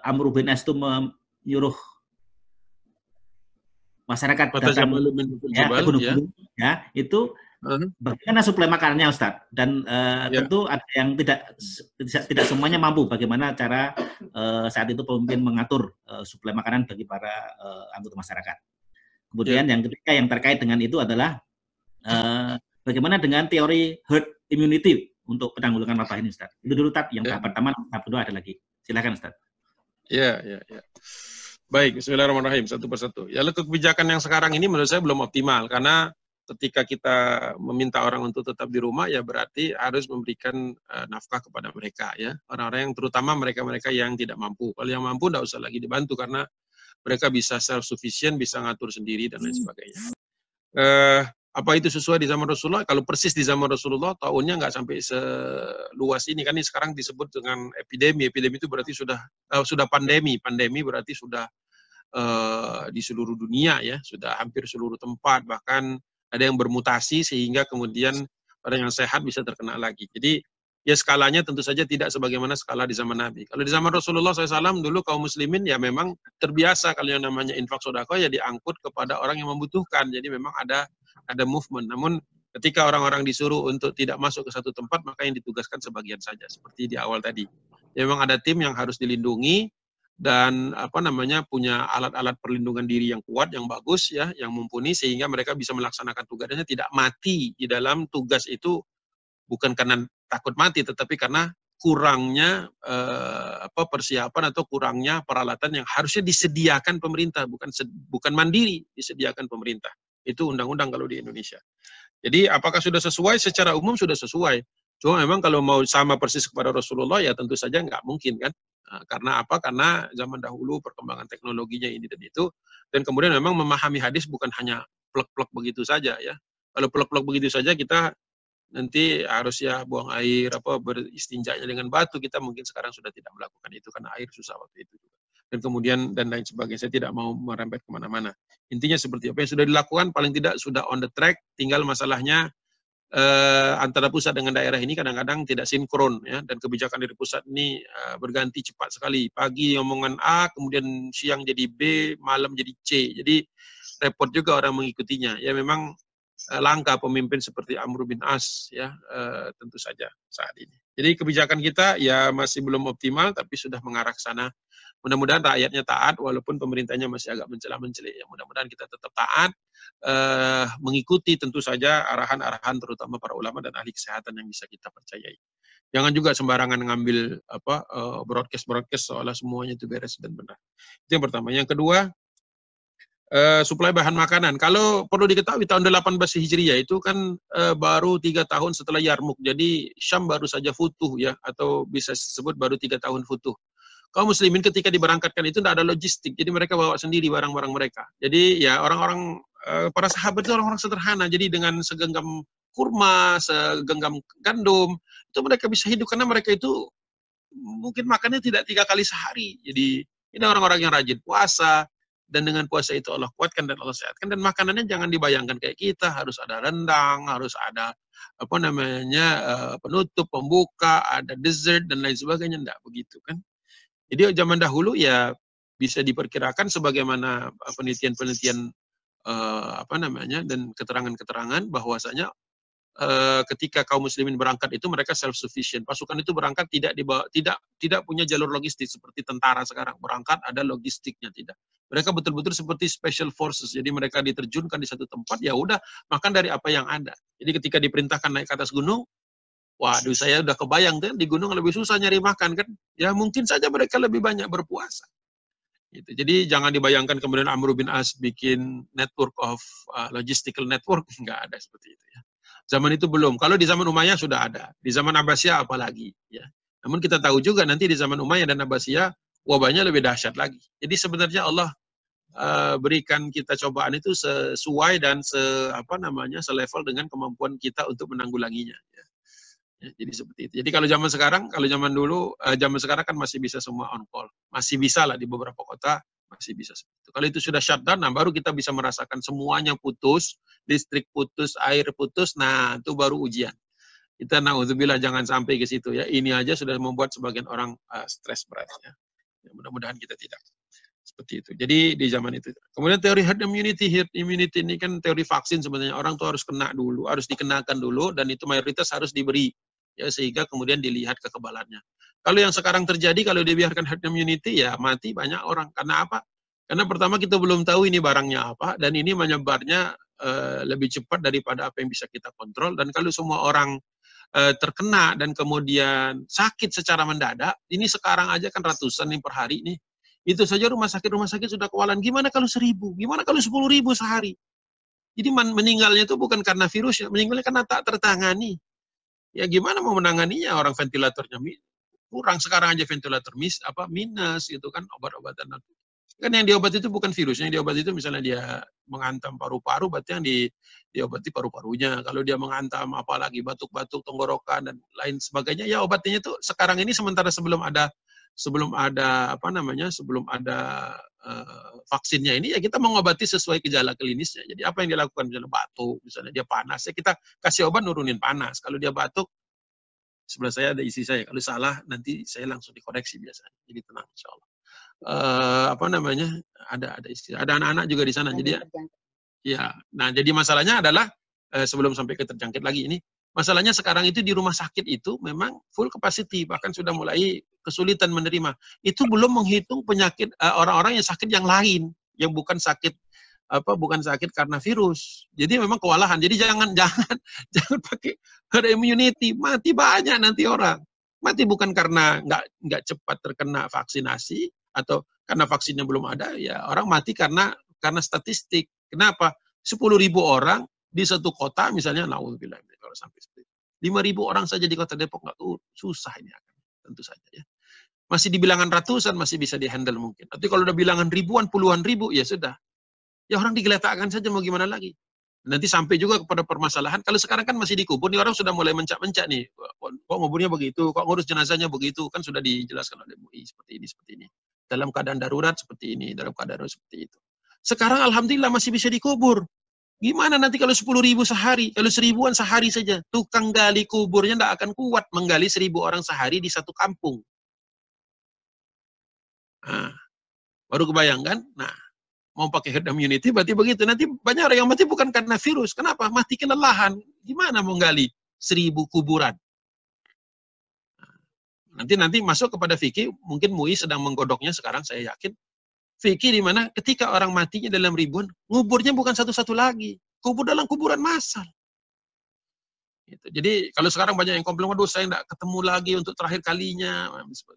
Amr bin As itu menyuruh masyarakat datang itu bagaimana suplai makanannya Ustaz, dan tentu ada yang tidak semuanya mampu. Bagaimana cara saat itu pemimpin mengatur suplai makanan bagi para anggota masyarakat. Kemudian yang ketiga yang terkait dengan itu adalah bagaimana dengan teori herd immunity untuk penanggulangan wabah ini Ustaz. Itu dulu yang tahap pertama, tahap kedua ada lagi. Silakan Ustaz. Ya. Baik, bismillahirrahmanirrahim, satu persatu. Ya, kebijakan yang sekarang ini menurut saya belum optimal, karena ketika kita meminta orang untuk tetap di rumah, ya berarti harus memberikan nafkah kepada mereka, ya. Orang-orang yang terutama mereka-mereka yang tidak mampu. Kalau yang mampu tidak usah lagi dibantu, karena mereka bisa self-sufficient, bisa ngatur sendiri, dan lain sebagainya. Apa itu sesuai di zaman Rasulullah? Kalau persis di zaman Rasulullah, tahunnya nggak sampai seluas ini. Kan ini sekarang disebut dengan epidemi. Epidemi itu berarti sudah pandemi. Pandemi berarti sudah di seluruh dunia ya, sudah hampir seluruh tempat. Bahkan ada yang bermutasi sehingga kemudian orang yang sehat bisa terkena lagi. Jadi ya skalanya tentu saja tidak sebagaimana skala di zaman Nabi. Kalau di zaman Rasulullah SAW dulu kaum muslimin ya memang terbiasa kalau yang namanya infak sedekah ya diangkut kepada orang yang membutuhkan. Jadi memang ada movement. Namun Ketika orang-orang disuruh untuk tidak masuk ke satu tempat, maka yang ditugaskan sebagian saja, seperti di awal tadi. Ya, memang ada tim yang harus dilindungi dan punya alat-alat perlindungan diri yang kuat, yang bagus ya, yang mumpuni, sehingga mereka bisa melaksanakan tugasnya tidak mati di dalam tugas itu, bukan karena takut mati, tetapi karena kurangnya persiapan atau kurangnya peralatan yang harusnya disediakan pemerintah, bukan mandiri, disediakan pemerintah. Itu undang-undang kalau di Indonesia. Jadi apakah sudah sesuai? Secara umum sudah sesuai. Cuma memang kalau mau sama persis kepada Rasulullah, ya tentu saja nggak mungkin kan. Karena apa? Karena zaman dahulu perkembangan teknologinya ini dan itu, dan kemudian memang memahami hadis bukan hanya plek-plek begitu saja ya. Kalau plek-plek begitu saja kita nanti harus ya buang air, beristinjanya dengan batu, kita mungkin sekarang sudah tidak melakukan itu karena air susah waktu itu juga. Dan kemudian dan lain sebagainya, saya tidak mau merembet kemana-mana. Intinya seperti apa yang sudah dilakukan, paling tidak sudah on the track, tinggal masalahnya antara pusat dengan daerah ini kadang-kadang tidak sinkron ya, dan kebijakan dari pusat ini berganti cepat sekali. Pagi omongan A, kemudian siang jadi B, malam jadi C. Jadi repot juga orang mengikutinya. Ya memang langkah pemimpin seperti Amr bin As ya, tentu saja saat ini. Jadi kebijakan kita ya masih belum optimal, tapi sudah mengarah ke sana. Mudah-mudahan rakyatnya taat walaupun pemerintahnya masih agak mencela-mencela. Ya, mudah-mudahan kita tetap taat, mengikuti tentu saja arahan-arahan terutama para ulama dan ahli kesehatan yang bisa kita percayai. Jangan juga sembarangan ngambil broadcast seolah semuanya itu beres dan benar. Itu yang pertama. Yang kedua, suplai bahan makanan. Kalau perlu diketahui tahun 18 Hijriah itu kan baru 3 tahun setelah Yarmuk. Jadi Syam baru saja futuh ya, atau bisa disebut baru 3 tahun futuh. Kaum muslimin ketika diberangkatkan itu tidak ada logistik. Jadi mereka bawa sendiri barang-barang mereka. Jadi ya orang-orang para sahabat itu orang-orang sederhana. Jadi dengan segenggam kurma, segenggam gandum, itu mereka bisa hidup karena mereka itu mungkin makannya tidak 3 kali sehari. Jadi ini orang-orang yang rajin puasa, dan dengan puasa itu Allah kuatkan dan Allah sehatkan, dan makanannya jangan dibayangkan kayak kita harus ada rendang, harus ada penutup, pembuka, ada dessert dan lain sebagainya, enggak begitu kan. Jadi zaman dahulu ya bisa diperkirakan sebagaimana penelitian-penelitian dan keterangan-keterangan bahwasanya ketika kaum muslimin berangkat itu mereka self sufficient. Pasukan itu berangkat tidak punya jalur logistik seperti tentara sekarang. Berangkat ada logistiknya, tidak. Mereka betul-betul seperti special forces. Jadi mereka diterjunkan di satu tempat, ya udah makan dari apa yang ada. Jadi ketika diperintahkan naik ke atas gunung, waduh saya udah kebayang kan di gunung lebih susah nyari makan kan. Ya mungkin saja mereka lebih banyak berpuasa. Gitu. Jadi jangan dibayangkan kemudian Amr bin As bikin network of logistical network, nggak ada seperti itu ya. Zaman itu belum. Kalau di zaman Umayyah sudah ada. Di zaman Abbasiyah apalagi. Ya. Namun kita tahu juga nanti di zaman Umayyah dan Abbasiyah wabahnya lebih dahsyat lagi. Jadi sebenarnya Allah berikan kita cobaan itu sesuai dan selevel dengan kemampuan kita untuk menanggulanginya. Ya. Ya, jadi seperti itu. Jadi kalau zaman dulu, zaman sekarang kan masih bisa semua on call. Masih bisa lah di beberapa kota. Masih bisa seperti itu. Kalau itu sudah shutdown, nah baru kita bisa merasakan semuanya putus, listrik putus, air putus, nah itu baru ujian. Kita na'udzubillah jangan sampai ke situ ya. Ini aja sudah membuat sebagian orang stres berat ya. Ya, mudah-mudahan kita tidak. Seperti itu. Jadi di zaman itu. Kemudian teori herd immunity ini kan teori vaksin sebenarnya. Orang tuh harus kena dulu, harus dikenakan dulu, dan itu mayoritas harus diberi. Ya, sehingga kemudian dilihat kekebalannya. Kalau yang sekarang terjadi, kalau dibiarkan herd immunity, ya mati banyak orang. Karena apa? Karena pertama kita belum tahu ini barangnya apa, dan ini menyebarnya lebih cepat daripada apa yang bisa kita kontrol. Dan kalau semua orang terkena dan kemudian sakit secara mendadak, ini sekarang aja kan ratusan nih per hari nih. Itu saja rumah sakit sudah kewalahan. Gimana kalau 1.000? Gimana kalau 10.000 sehari? Jadi meninggalnya itu bukan karena virusnya, meninggalnya karena tak tertangani. Ya gimana mau menanganinya, orang ventilatornya kurang, sekarang aja ventilator minus gitu kan, obat-obatan. Kan yang diobati itu bukan virusnya, yang diobati itu misalnya dia menghantam paru-paru, berarti yang diobati paru-parunya. Kalau dia menghantam apalagi batuk-batuk, tenggorokan dan lain sebagainya, ya obatnya itu sekarang ini sementara sebelum ada vaksinnya ini, ya kita mengobati sesuai gejala klinisnya. Jadi apa yang dilakukan, misalnya batuk, misalnya dia panas, ya kita kasih obat nurunin panas. Kalau dia batuk, sebelah saya ada isi saya. Kalau salah nanti saya langsung dikoreksi biasanya. Jadi tenang, insya Allah. Ada istilah, ada anak-anak juga di sana. Jadi ya, nah jadi masalahnya adalah sebelum sampai ke terjangkit lagi ini. Masalahnya sekarang itu di rumah sakit itu memang full capacity, bahkan sudah mulai kesulitan menerima. Itu belum menghitung penyakit orang-orang yang sakit yang lain, yang bukan sakit bukan sakit karena virus. Jadi memang kewalahan. Jadi jangan pakai herd immunity, mati banyak nanti orang. Mati bukan karena nggak cepat terkena vaksinasi atau karena vaksinnya belum ada, ya orang mati karena statistik. Kenapa? 10.000 orang di satu kota misalnya, naudzubillah kalau sampai 5.000 orang saja di kota Depok nggak tuh susah ini akan tentu saja ya. Masih di bilangan ratusan masih bisa dihandle mungkin. Tapi kalau udah bilangan ribuan, puluhan ribu, ya sudah. Ya orang digeletakkan saja mau gimana lagi. Nanti sampai juga kepada permasalahan, kalau sekarang kan masih dikubur, nih orang sudah mulai mencak-mencak nih, kok nguburnya begitu, kok ngurus jenazahnya begitu, kan sudah dijelaskan oleh MUI seperti ini. Dalam keadaan darurat seperti ini, dalam keadaan darurat seperti itu. Sekarang alhamdulillah masih bisa dikubur. Gimana nanti kalau 10.000 sehari, kalau 1.000-an sehari saja, tukang gali kuburnya tidak akan kuat menggali 1.000 orang sehari di satu kampung. Nah, baru kebayangkan, nah, mau pakai herd immunity berarti begitu. Nanti banyak orang yang mati bukan karena virus. Kenapa? Mati kelelahan. Gimana mau gali 1.000 kuburan? Nanti masuk kepada fikih, mungkin MUI sedang menggodoknya sekarang, saya yakin. Fikih di mana ketika orang matinya dalam ribuan, nguburnya bukan satu-satu lagi. Kubur dalam kuburan massal. Gitu. Jadi kalau sekarang banyak yang komplain, waduh saya tidak ketemu lagi untuk terakhir kalinya,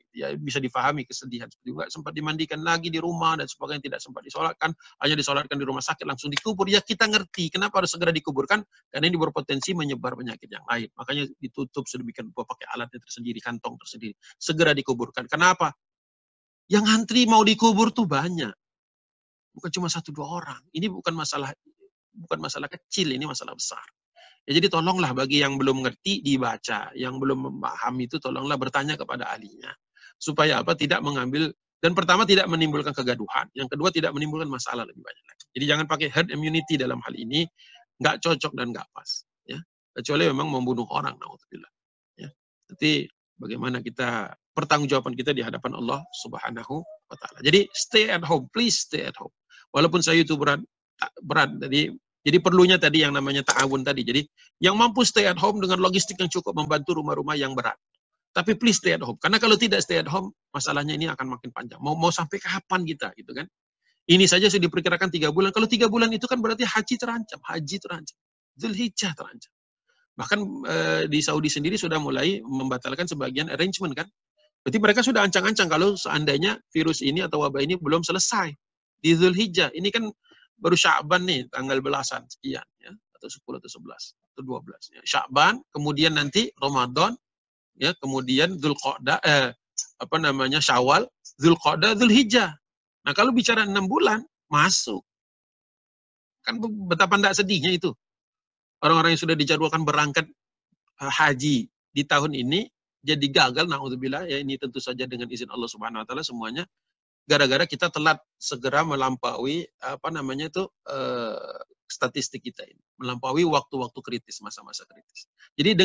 ya bisa difahami kesedihan. Juga sempat dimandikan lagi di rumah dan sebagainya, tidak sempat disolatkan, hanya disolatkan di rumah sakit langsung dikubur. Ya kita ngerti kenapa harus segera dikuburkan, karena ini berpotensi menyebar penyakit yang lain. Makanya ditutup sedemikian rupa pakai alatnya tersendiri, kantong tersendiri. Segera dikuburkan. Kenapa? Yang antri mau dikubur tuh banyak, bukan cuma 1-2 orang. Ini bukan masalah kecil, ini masalah besar. Ya, jadi tolonglah bagi yang belum ngerti dibaca, yang belum memahami itu tolonglah bertanya kepada ahlinya. Supaya apa? Tidak mengambil, dan pertama tidak menimbulkan kegaduhan, yang kedua tidak menimbulkan masalah lebih banyak lagi. Jadi jangan pakai herd immunity dalam hal ini, nggak cocok dan nggak pas. Ya. Kecuali memang membunuh orang, naudzubillah. Ya. Jadi bagaimana kita, pertanggungjawaban kita di hadapan Allah Subhanahu wa Ta'ala. Jadi stay at home, please stay at home. Walaupun saya itu berat, jadi perlunya tadi yang namanya ta'awun tadi. Jadi yang mampu stay at home dengan logistik yang cukup membantu rumah-rumah yang berat. Tapi please stay at home. Karena kalau tidak stay at home, masalahnya ini akan makin panjang. Mau sampai kapan kita gitu kan? Ini saja sudah diperkirakan 3 bulan. Kalau 3 bulan itu kan berarti haji terancam. Dzulhijjah terancam. Bahkan di Saudi sendiri sudah mulai membatalkan sebagian arrangement kan. Berarti mereka sudah ancang-ancang kalau seandainya virus ini atau wabah ini belum selesai di Dzulhijjah. Ini kan baru Sya'ban nih, tanggal belasan sekian ya, atau 10 atau 11 atau 12 ya. Sya'ban, kemudian nanti Ramadan ya, kemudian Syawal, Dzulqa'dah, Dzulhijjah. Nah, kalau bicara 6 bulan masuk. Kan betapa enggak sedihnya itu. Orang-orang yang sudah dijadwalkan berangkat haji di tahun ini jadi gagal, naudzubillah ya, ini tentu saja dengan izin Allah Subhanahu wa Ta'ala semuanya. Gara-gara kita telat segera melampaui statistik kita ini, melampaui waktu-waktu kritis, masa-masa kritis. Jadi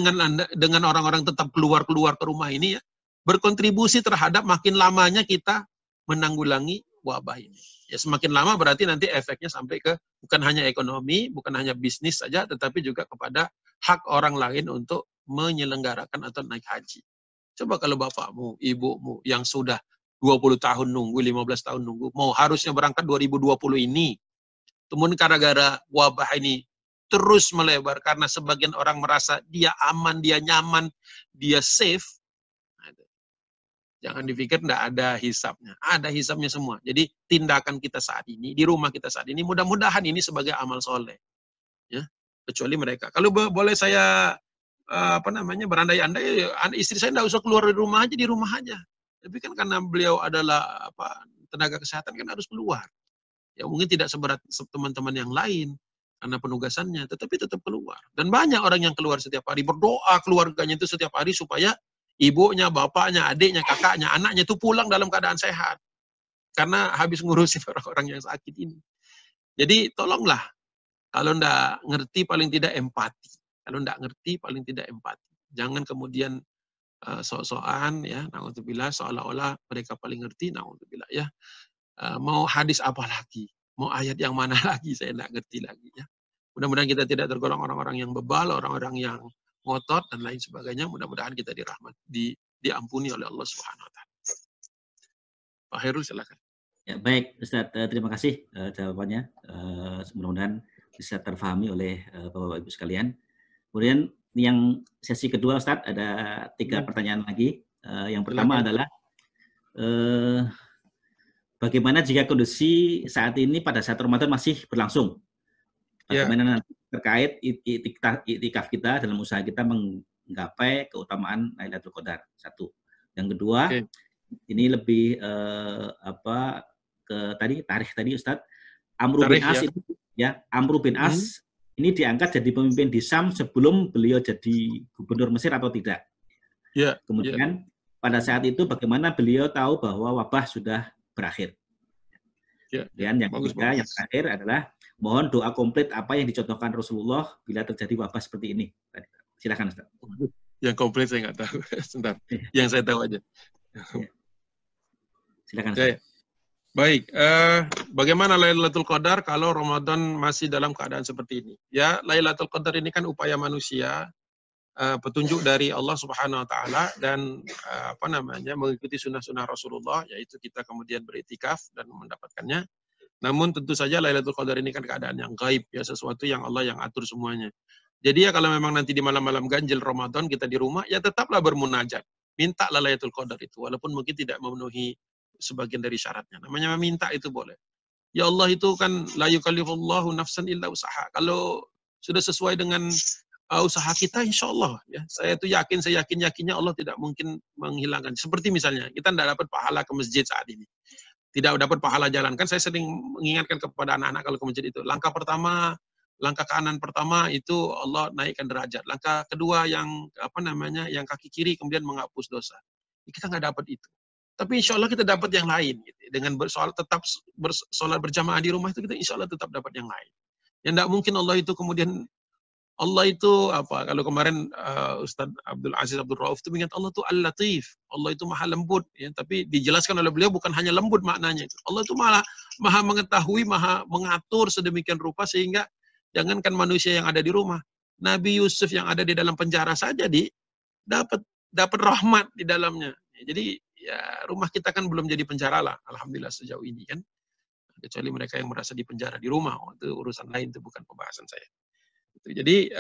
dengan orang-orang tetap keluar ke rumah ini ya, berkontribusi terhadap makin lamanya kita menanggulangi wabah ini. Ya semakin lama berarti nanti efeknya sampai ke bukan hanya ekonomi, bukan hanya bisnis saja, tetapi juga kepada hak orang lain untuk menyelenggarakan atau naik haji. Coba kalau bapakmu, ibumu yang sudah 20 tahun nunggu, 15 tahun nunggu, mau harusnya berangkat 2020 ini. Kemudian gara-gara wabah ini terus melebar karena sebagian orang merasa dia aman, dia nyaman, dia safe. Jangan dipikir tidak ada hisabnya. Ada hisabnya semua. Jadi tindakan kita saat ini, di rumah kita saat ini, mudah-mudahan ini sebagai amal soleh. Ya, kecuali mereka. Kalau boleh saya berandai-andai, istri saya tidak usah keluar dari rumah aja, di rumah aja. Tapi kan karena beliau adalah tenaga kesehatan kan harus keluar. Ya mungkin tidak seberat teman-teman yang lain karena penugasannya, tetapi tetap keluar. Dan banyak orang yang keluar setiap hari, berdoa keluarganya itu setiap hari supaya ibunya, bapaknya, adiknya, kakaknya, anaknya itu pulang dalam keadaan sehat. Karena habis ngurusin orang-orang yang sakit ini. Jadi tolonglah, kalau enggak ngerti paling tidak empati. Kalau enggak ngerti paling tidak empati. Jangan kemudian sok-sokan ya, naudzubillah, seolah-olah mereka paling ngerti, naudzubillah ya. Mau hadis apa lagi? Mau ayat yang mana lagi? Saya enggak ngerti lagi ya. Mudah-mudahan kita tidak tergolong orang-orang yang bebal, orang-orang yang ngotot dan lain sebagainya. Mudah-mudahan kita diampuni oleh Allah Subhanahu wa taala. Pak Khairul silakan. Ya, baik Ustaz, terima kasih jawabannya. Mudah-mudahan bisa terpahami oleh Bapak Ibu sekalian. Kemudian yang sesi kedua Ustaz, ada 3 pertanyaan lagi. Yang pertama adalah bagaimana jika kondisi saat ini pada saat Ramadan masih berlangsung? Bagaimana terkait iktikaf kita dalam usaha kita menggapai keutamaan Lailatul Qadar? 1. Yang kedua, ini lebih ke tarikh tadi Ustaz. Amr bin As itu Amr bin As ini diangkat jadi pemimpin di Syam sebelum beliau jadi gubernur Mesir atau tidak? Kemudian pada saat itu bagaimana beliau tahu bahwa wabah sudah berakhir? Dan yang ketiga, yang terakhir adalah mohon doa komplit apa yang dicontohkan Rasulullah bila terjadi wabah seperti ini. Silakan Ustaz. Yang komplit saya nggak tahu. Sebentar. Yang saya tahu aja. Silakan Ustaz. Baik, bagaimana Lailatul Qadar kalau Ramadan masih dalam keadaan seperti ini? Ya, Lailatul Qadar ini kan upaya manusia, petunjuk dari Allah Subhanahu wa taala dan mengikuti sunnah-sunnah Rasulullah, yaitu kita kemudian beriktikaf dan mendapatkannya. Namun tentu saja Lailatul Qadar ini kan keadaan yang gaib, ya, sesuatu yang Allah yang atur semuanya. Jadi ya kalau memang nanti di malam-malam ganjil Ramadan kita di rumah, ya tetaplah bermunajat. Mintalah Lailatul Qadar itu, walaupun mungkin tidak memenuhi sebagian dari syaratnya. Namanya meminta itu boleh. Ya Allah itu kan la yukallifullahu nafsan illa usaha. Kalau sudah sesuai dengan usaha kita, insya Allah, ya, saya yakinnya Allah tidak mungkin menghilangkan. Seperti misalnya kita tidak dapat pahala ke masjid saat ini, tidak dapat pahala jalan. Kan saya sering mengingatkan kepada anak-anak kalau ke masjid itu, langkah kanan pertama itu Allah naikkan derajat. Langkah kedua yang yang kaki kiri kemudian menghapus dosa. Kita nggak dapat itu. Tapi insya Allah kita dapat yang lain. Gitu. Dengan tetap bersolat berjamaah di rumah itu kita insya Allah tetap dapat yang lain. Yang tidak mungkin Allah itu kemudian kalau kemarin Ustaz Abdul Aziz Abdul Rauf itu mengingat Allah itu Al-Latif, Allah itu maha lembut, ya, tapi dijelaskan oleh beliau bukan hanya lembut maknanya itu. Allah itu maha mengetahui, maha mengatur sedemikian rupa sehingga jangankan manusia yang ada di rumah, Nabi Yusuf yang ada di dalam penjara saja dapat rahmat di dalamnya. Jadi ya rumah kita kan belum jadi penjara lah, alhamdulillah sejauh ini kan. Kecuali mereka yang merasa di penjara di rumah, itu urusan lain, itu bukan pembahasan saya. Jadi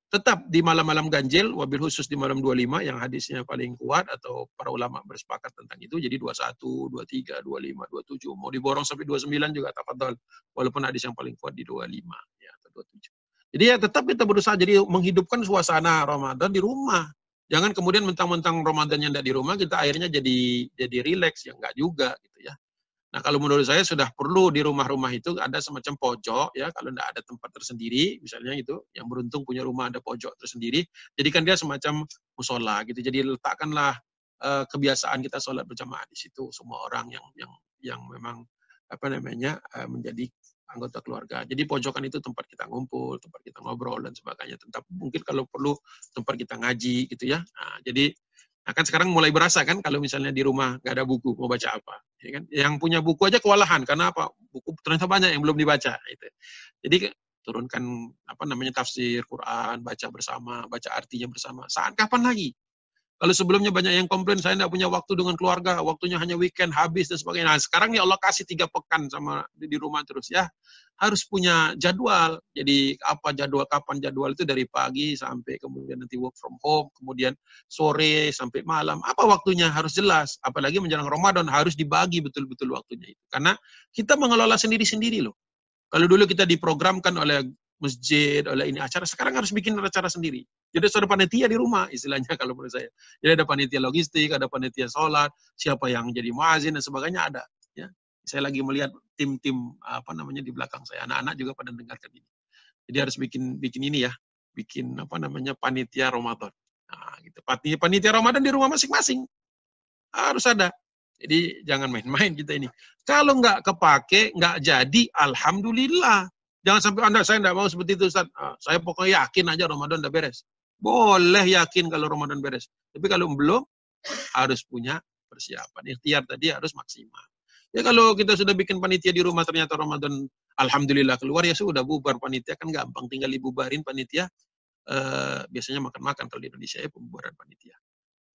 tetap di malam-malam ganjil, wabil khusus di malam 25 yang hadisnya paling kuat atau para ulama bersepakat tentang itu. Jadi 21, 23, 25, 27. Mau diborong sampai 29 juga tafadhol. Walaupun hadis yang paling kuat di 25 ya, atau 27. Jadi ya tetap kita berusaha jadi menghidupkan suasana Ramadan di rumah. Jangan kemudian mentang-mentang Ramadannya tidak di rumah, kita akhirnya jadi rileks, ya enggak juga gitu ya. Nah, kalau menurut saya sudah perlu di rumah-rumah itu ada semacam pojok, ya, kalau tidak ada tempat tersendiri, misalnya itu, yang beruntung punya rumah ada pojok tersendiri, jadikan dia semacam musola gitu. Jadi letakkanlah kebiasaan kita sholat berjamaah di situ, semua orang yang memang menjadi anggota keluarga. Jadi pojokan itu tempat kita ngumpul, tempat kita ngobrol dan sebagainya. Mungkin kalau perlu tempat kita ngaji gitu ya. Nah, jadi kan sekarang mulai berasa kan kalau misalnya di rumah nggak ada buku, mau baca apa? Ya kan? Yang punya buku aja kewalahan, karena apa? Buku ternyata banyak yang belum dibaca. Gitu. Jadi turunkan tafsir Quran, baca bersama, baca artinya bersama. Saat kapan lagi? Kalau sebelumnya banyak yang komplain, saya tidak punya waktu dengan keluarga, waktunya hanya weekend, habis dan sebagainya. Nah, sekarang ya Allah kasih 3 pekan sama di rumah terus ya. Harus punya jadwal. Jadi kapan jadwal itu dari pagi sampai kemudian nanti work from home, kemudian sore sampai malam. Apa waktunya harus jelas. Apalagi menjelang Ramadan harus dibagi betul-betul waktunya itu. Karena kita mengelola sendiri-sendiri loh. Kalau dulu kita diprogramkan oleh masjid, oleh ini acara, sekarang harus bikin acara sendiri. Jadi ada panitia di rumah, istilahnya kalau menurut saya. Jadi ada panitia logistik, ada panitia sholat, siapa yang jadi muazin dan sebagainya ada. Ya. Saya lagi melihat tim-tim di belakang saya, anak-anak juga pada dengarkan ini. Jadi harus bikin ini ya, bikin panitia Ramadan. Nah, gitu. Panitia Ramadan di rumah masing-masing harus ada. Jadi jangan main-main kita ini. Kalau nggak kepake, nggak jadi, alhamdulillah. Jangan sampai saya nggak mau seperti itu, Ustaz. Saya pokoknya yakin aja Ramadan udah beres. Boleh yakin kalau Ramadan beres. Tapi kalau belum, harus punya persiapan. Ikhtiar tadi harus maksimal. Ya kalau kita sudah bikin panitia di rumah ternyata Ramadan alhamdulillah keluar, ya sudah bubar panitia, kan gampang, tinggal dibubarin panitia. Biasanya makan-makan kalau di Indonesia ya pembubaran panitia.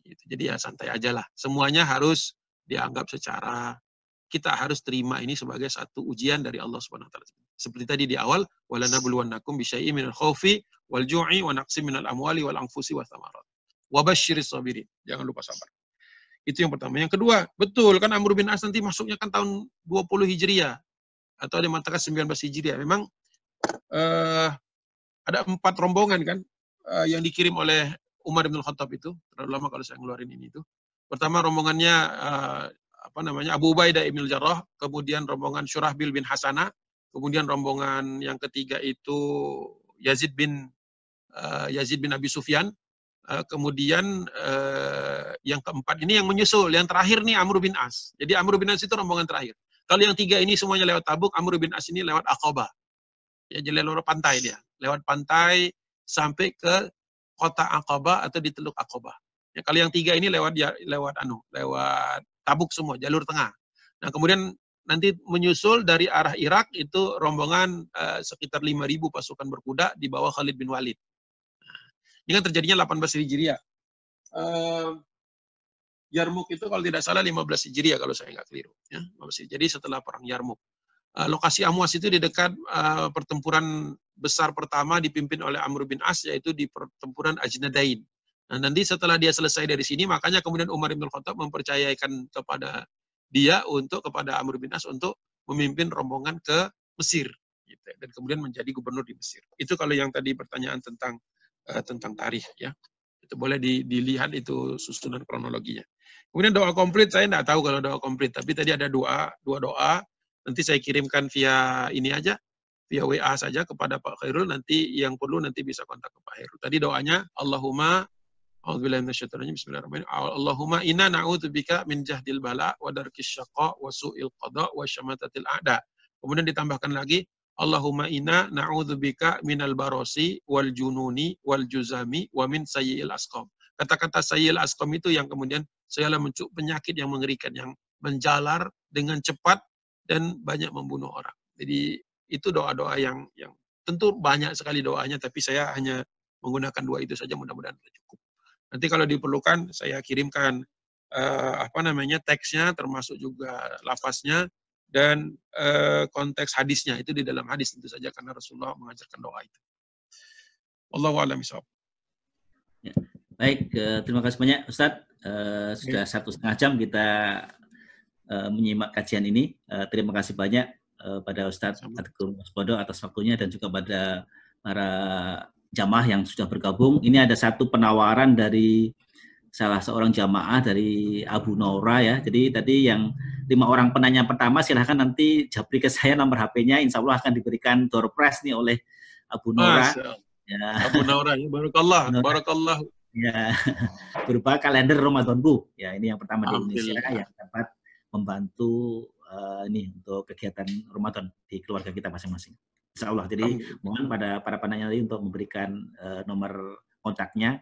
Gitu. Jadi ya santai aja lah. Semuanya harus dianggap secara, kita harus terima ini sebagai satu ujian dari Allah Subhanahu wa taala. Seperti tadi di awal, walanabluwannakum bisyai'in minal khaufi wal ju'i wa naqsim minal amwali wal anfusi wath thamarat. Wa basyiris sabirin. Jangan lupa sabar. Itu yang pertama. Yang kedua, betul kan Amr bin As nanti masuknya kan tahun 20 Hijriah atau ada yang mengatakan 19 Hijriah. Memang ada 4 rombongan kan yang dikirim oleh Umar bin Khattab itu. Terlalu lama kalau saya ngeluarin ini itu. Pertama rombongannya Abu Ubaidah ibn Jarrah, kemudian rombongan Syurahbil bin Hasanah, kemudian rombongan yang ketiga itu Yazid bin Abi Sufyan, kemudian yang keempat ini yang menyusul, yang terakhir nih Amr bin As. Jadi Amr bin As itu rombongan terakhir. Kalau yang 3 ini semuanya lewat Tabuk, Amr bin As ini lewat Aqabah. Ya, jadi lewat pantai dia, lewat pantai sampai ke kota Aqabah atau di Teluk Aqabah. Ya, kalau yang 3 ini lewat Tabuk semua, jalur tengah. Nah, kemudian nanti menyusul dari arah Irak itu rombongan sekitar 5.000 pasukan berkuda di bawah Khalid bin Walid. Nah, ini kan terjadinya 18 Hijriah. Yarmuk itu kalau tidak salah 15 Hijriah kalau saya nggak keliru. Ya, jadi setelah perang Yarmuk. Lokasi Amwas itu di dekat pertempuran besar pertama dipimpin oleh Amr bin As, yaitu di pertempuran Ajnadain. Nah, nanti setelah dia selesai dari sini, makanya kemudian Umar bin Khattab mempercayakan kepada Amr bin As untuk memimpin rombongan ke Mesir, gitu, dan kemudian menjadi gubernur di Mesir. Itu kalau yang tadi pertanyaan tentang tarikh, ya. Itu boleh dilihat itu susunan kronologinya. Kemudian doa komplit, saya tidak tahu kalau doa komplit, tapi tadi ada dua doa. Nanti saya kirimkan via ini aja, via WA saja kepada Pak Khairul. Nanti yang perlu nanti bisa kontak ke Pak Khairul. Tadi doanya, Allahumma a'udzubillahi minasyaitonir rajim, bismillahirrahmanirrahim. Allahumma inna na'udzubika min jahdil bala wa darkis syaqa wa su'il qada wa syamatatil a'da. Kemudian ditambahkan lagi, Allahumma inna na'udzubika minal barosi wal jununi wal juzami wa min sayyi'il asqam. Kata-kata sayyi'il asqam itu yang kemudian segala penyakit yang mengerikan, yang menjalar dengan cepat dan banyak membunuh orang. Jadi itu doa-doa yang tentu banyak sekali doanya, tapi saya hanya menggunakan 2 itu saja, mudah-mudahan cukup. Nanti kalau diperlukan saya kirimkan teksnya, termasuk juga lafaznya dan konteks hadisnya. Itu di dalam hadis tentu saja karena Rasulullah mengajarkan doa itu. Wallahu a'lam bishawab. Ya. Baik, terima kasih banyak Ustadz. Sudah 1,5 jam kita menyimak kajian ini. Terima kasih banyak pada Ustadz Agung Waspodo atas waktunya dan juga pada para jamaah yang sudah bergabung. Ini ada satu penawaran dari salah seorang jamaah dari Abu Naura ya. Jadi tadi yang 5 orang penanya pertama silahkan nanti japri ke saya nomor HP-nya. Insya Allah akan diberikan door prize nih oleh Abu Naura. Ya. Abu Naura, ya, barakallah. Ya, berupa kalender Ramadanku. Ya, ini yang pertama di Indonesia yang dapat membantu ini untuk kegiatan Ramadan di keluarga kita masing-masing. Insya Allah. Jadi mohon pada para penanya tadi untuk memberikan nomor kontaknya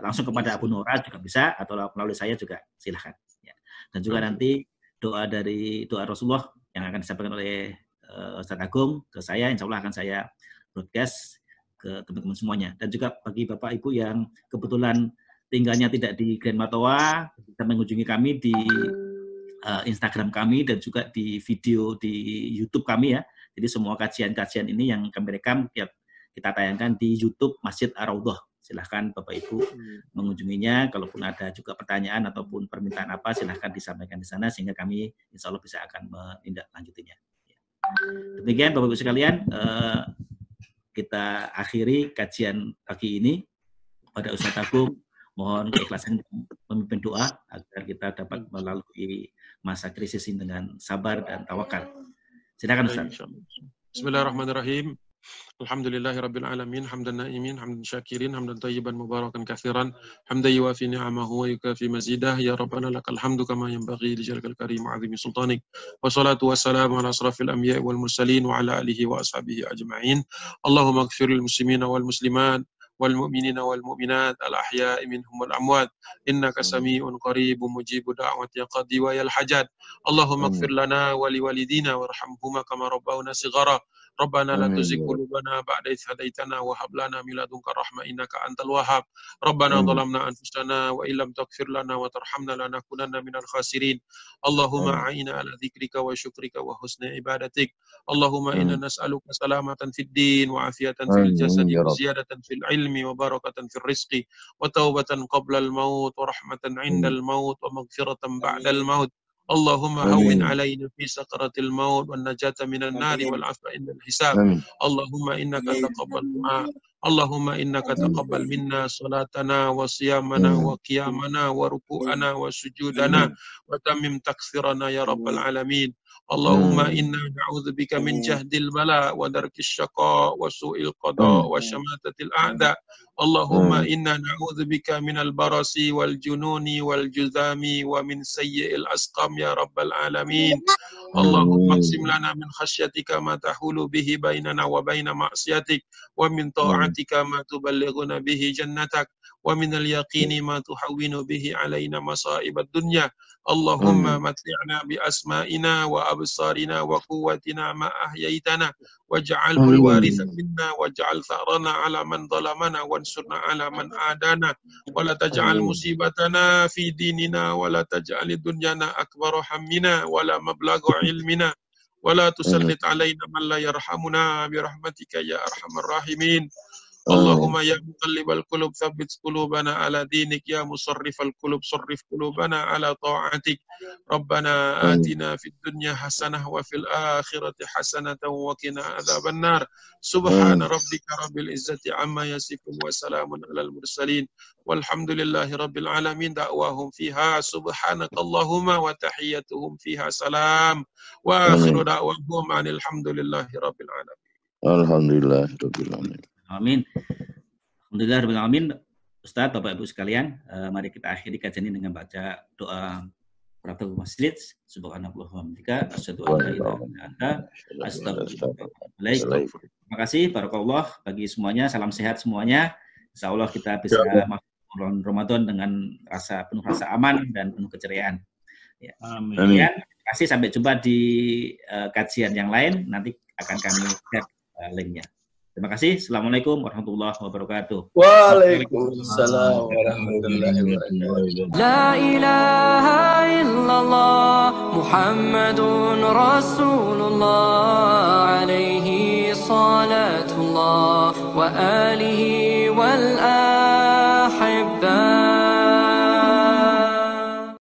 langsung kepada Abu Nora juga bisa, atau melalui saya juga silahkan. Ya. Dan juga nanti doa Rasulullah yang akan disampaikan oleh Ustadz Agung ke saya, insya Allah akan saya broadcast ke teman-teman semuanya. Dan juga bagi Bapak Ibu yang kebetulan tinggalnya tidak di Grand Matoa, bisa mengunjungi kami di Instagram kami dan juga di video di YouTube kami ya. Jadi semua kajian-kajian ini yang kami rekam kita tayangkan di YouTube Masjid Ar-Raudhah. Silahkan Bapak Ibu mengunjunginya. Kalaupun ada juga pertanyaan ataupun permintaan apa, silahkan disampaikan di sana sehingga kami insya Allah bisa akan menindaklanjutinya. Demikian Bapak Ibu sekalian, kita akhiri kajian pagi ini. Pada Ustadz Agung, mohon keikhlasan memimpin doa agar kita dapat melalui masa krisis ini dengan sabar dan tawakal. Silakan Ustaz. Bismillahirrahmanirrahim. Alhamdulillahirabbil alamin, hamdan na'imin, hamdan syakirin, hamdan thayyiban mubarakan katsiran, hamdan yuwafi ni'amahu wa yukafi mazidah. Ya Rabbana lakal hamdu kama yanbaghi li jalal karim wa 'azimi sultanik. Wassalatu wassalamu ala asrafil anbiya'i wal mursalin wa ala alihi wa ashabihi ajma'in. Allahumma ighfir lil muslimina wal muslimat والمؤمنين والمؤمنات الأحياء منهم والأموات إنك سميع قريب مجيب دعوة يا قاضي ويا الحاجات اللهم اغفر لنا ولوالدينا وارحمهما كما ربونا صغارا ربنا لا تزغ قلوبنا بعد إذ هديتنا وهب لنا من لدنك رحمة إنك أنت الوهاب ربنا ظلمنا أنفسنا وإن لم تغفر لنا وترحمنا لنكونن من الخاسرين اللهم أعنا على ذكرك وشكرك وحسن عبادتك اللهم إنا نسألك سلامة في الدين وعافية في الجسد وزيادة في العلم وبركة في الرزق وتوبة قبل الموت ورحمة عند الموت ومغفرة بعد الموت اللهم هون علينا في سكرة الموت والنجاة من النار والعفو عند الحساب اللهم إنك تقبل دعاء اللهم إنك تقبل منا صلاتنا وصيامنا وقيامنا وركوعنا وسجودنا وتمم تكثيرنا يا رب العالمين اللهم إنا نعوذ بك من جهد البلاء ودرك الشقاء وسوء القضاء وشماتة الأعداء اللهم إنا نعوذ بك من البرص والجنون والجذام ومن سيء الأسقام يا رب العالمين اللهم اقسم لنا من خشيتك ما تحول به بيننا وبين معصيتك ومن طاعتك ما تبلغنا به جنتك ومن اليقين ما تحون به علينا مصائب الدنيا اللهم متعنا بأسمائنا وأبصارنا وقوتنا ما أحييتنا واجعله الوارث منا واجعل ثأرنا على من ظلمنا وانصرنا على من عادانا ولا تجعل مصيبتنا في ديننا ولا تجعل الدنيا أكبر همنا ولا مبلغ علمنا ولا تسلط علينا من لا يرحمنا برحمتك يا أرحم الراحمين اللهم يا مقلب القلوب ثبت قلوبنا على دينك يا مصرف القلوب صرف قلوبنا على طاعتك ربنا آتنا في الدنيا حسنة وفي الآخرة حسنة وقنا عذاب النار سبحان ربك رب العزة عما يصفون وسلام على المرسلين والحمد لله رب العالمين دعواهم فيها سبحانك اللهم وتحيتهم فيها سلام وآخر دعواهم عن الحمد لله رب العالمين. Alhamdulillah rabbil alamin. Amin. Alhamdulillahirrahmanirrahim. Ustaz, Bapak Ibu sekalian, mari kita akhiri kajian ini dengan baca doa Pratul Masjid. Subhanallah wa bihamdika asyhadu an la ilaha illa anta astaghfiruka. Terima kasih, barakallah bagi semuanya. Salam sehat semuanya. Insyaallah kita bisa masuk bulan Ramadan dengan penuh rasa aman dan penuh keceriaan. Ya. Amin. Terima kasih, sampai jumpa di kajian yang lain. Nanti akan kami share linknya. Terima kasih. Assalamualaikum warahmatullahi wabarakatuh. Waalaikumsalam warahmatullahi wabarakatuh. La ilaha illallah Muhammadun Rasulullah alaihi salatullah wa alihi wal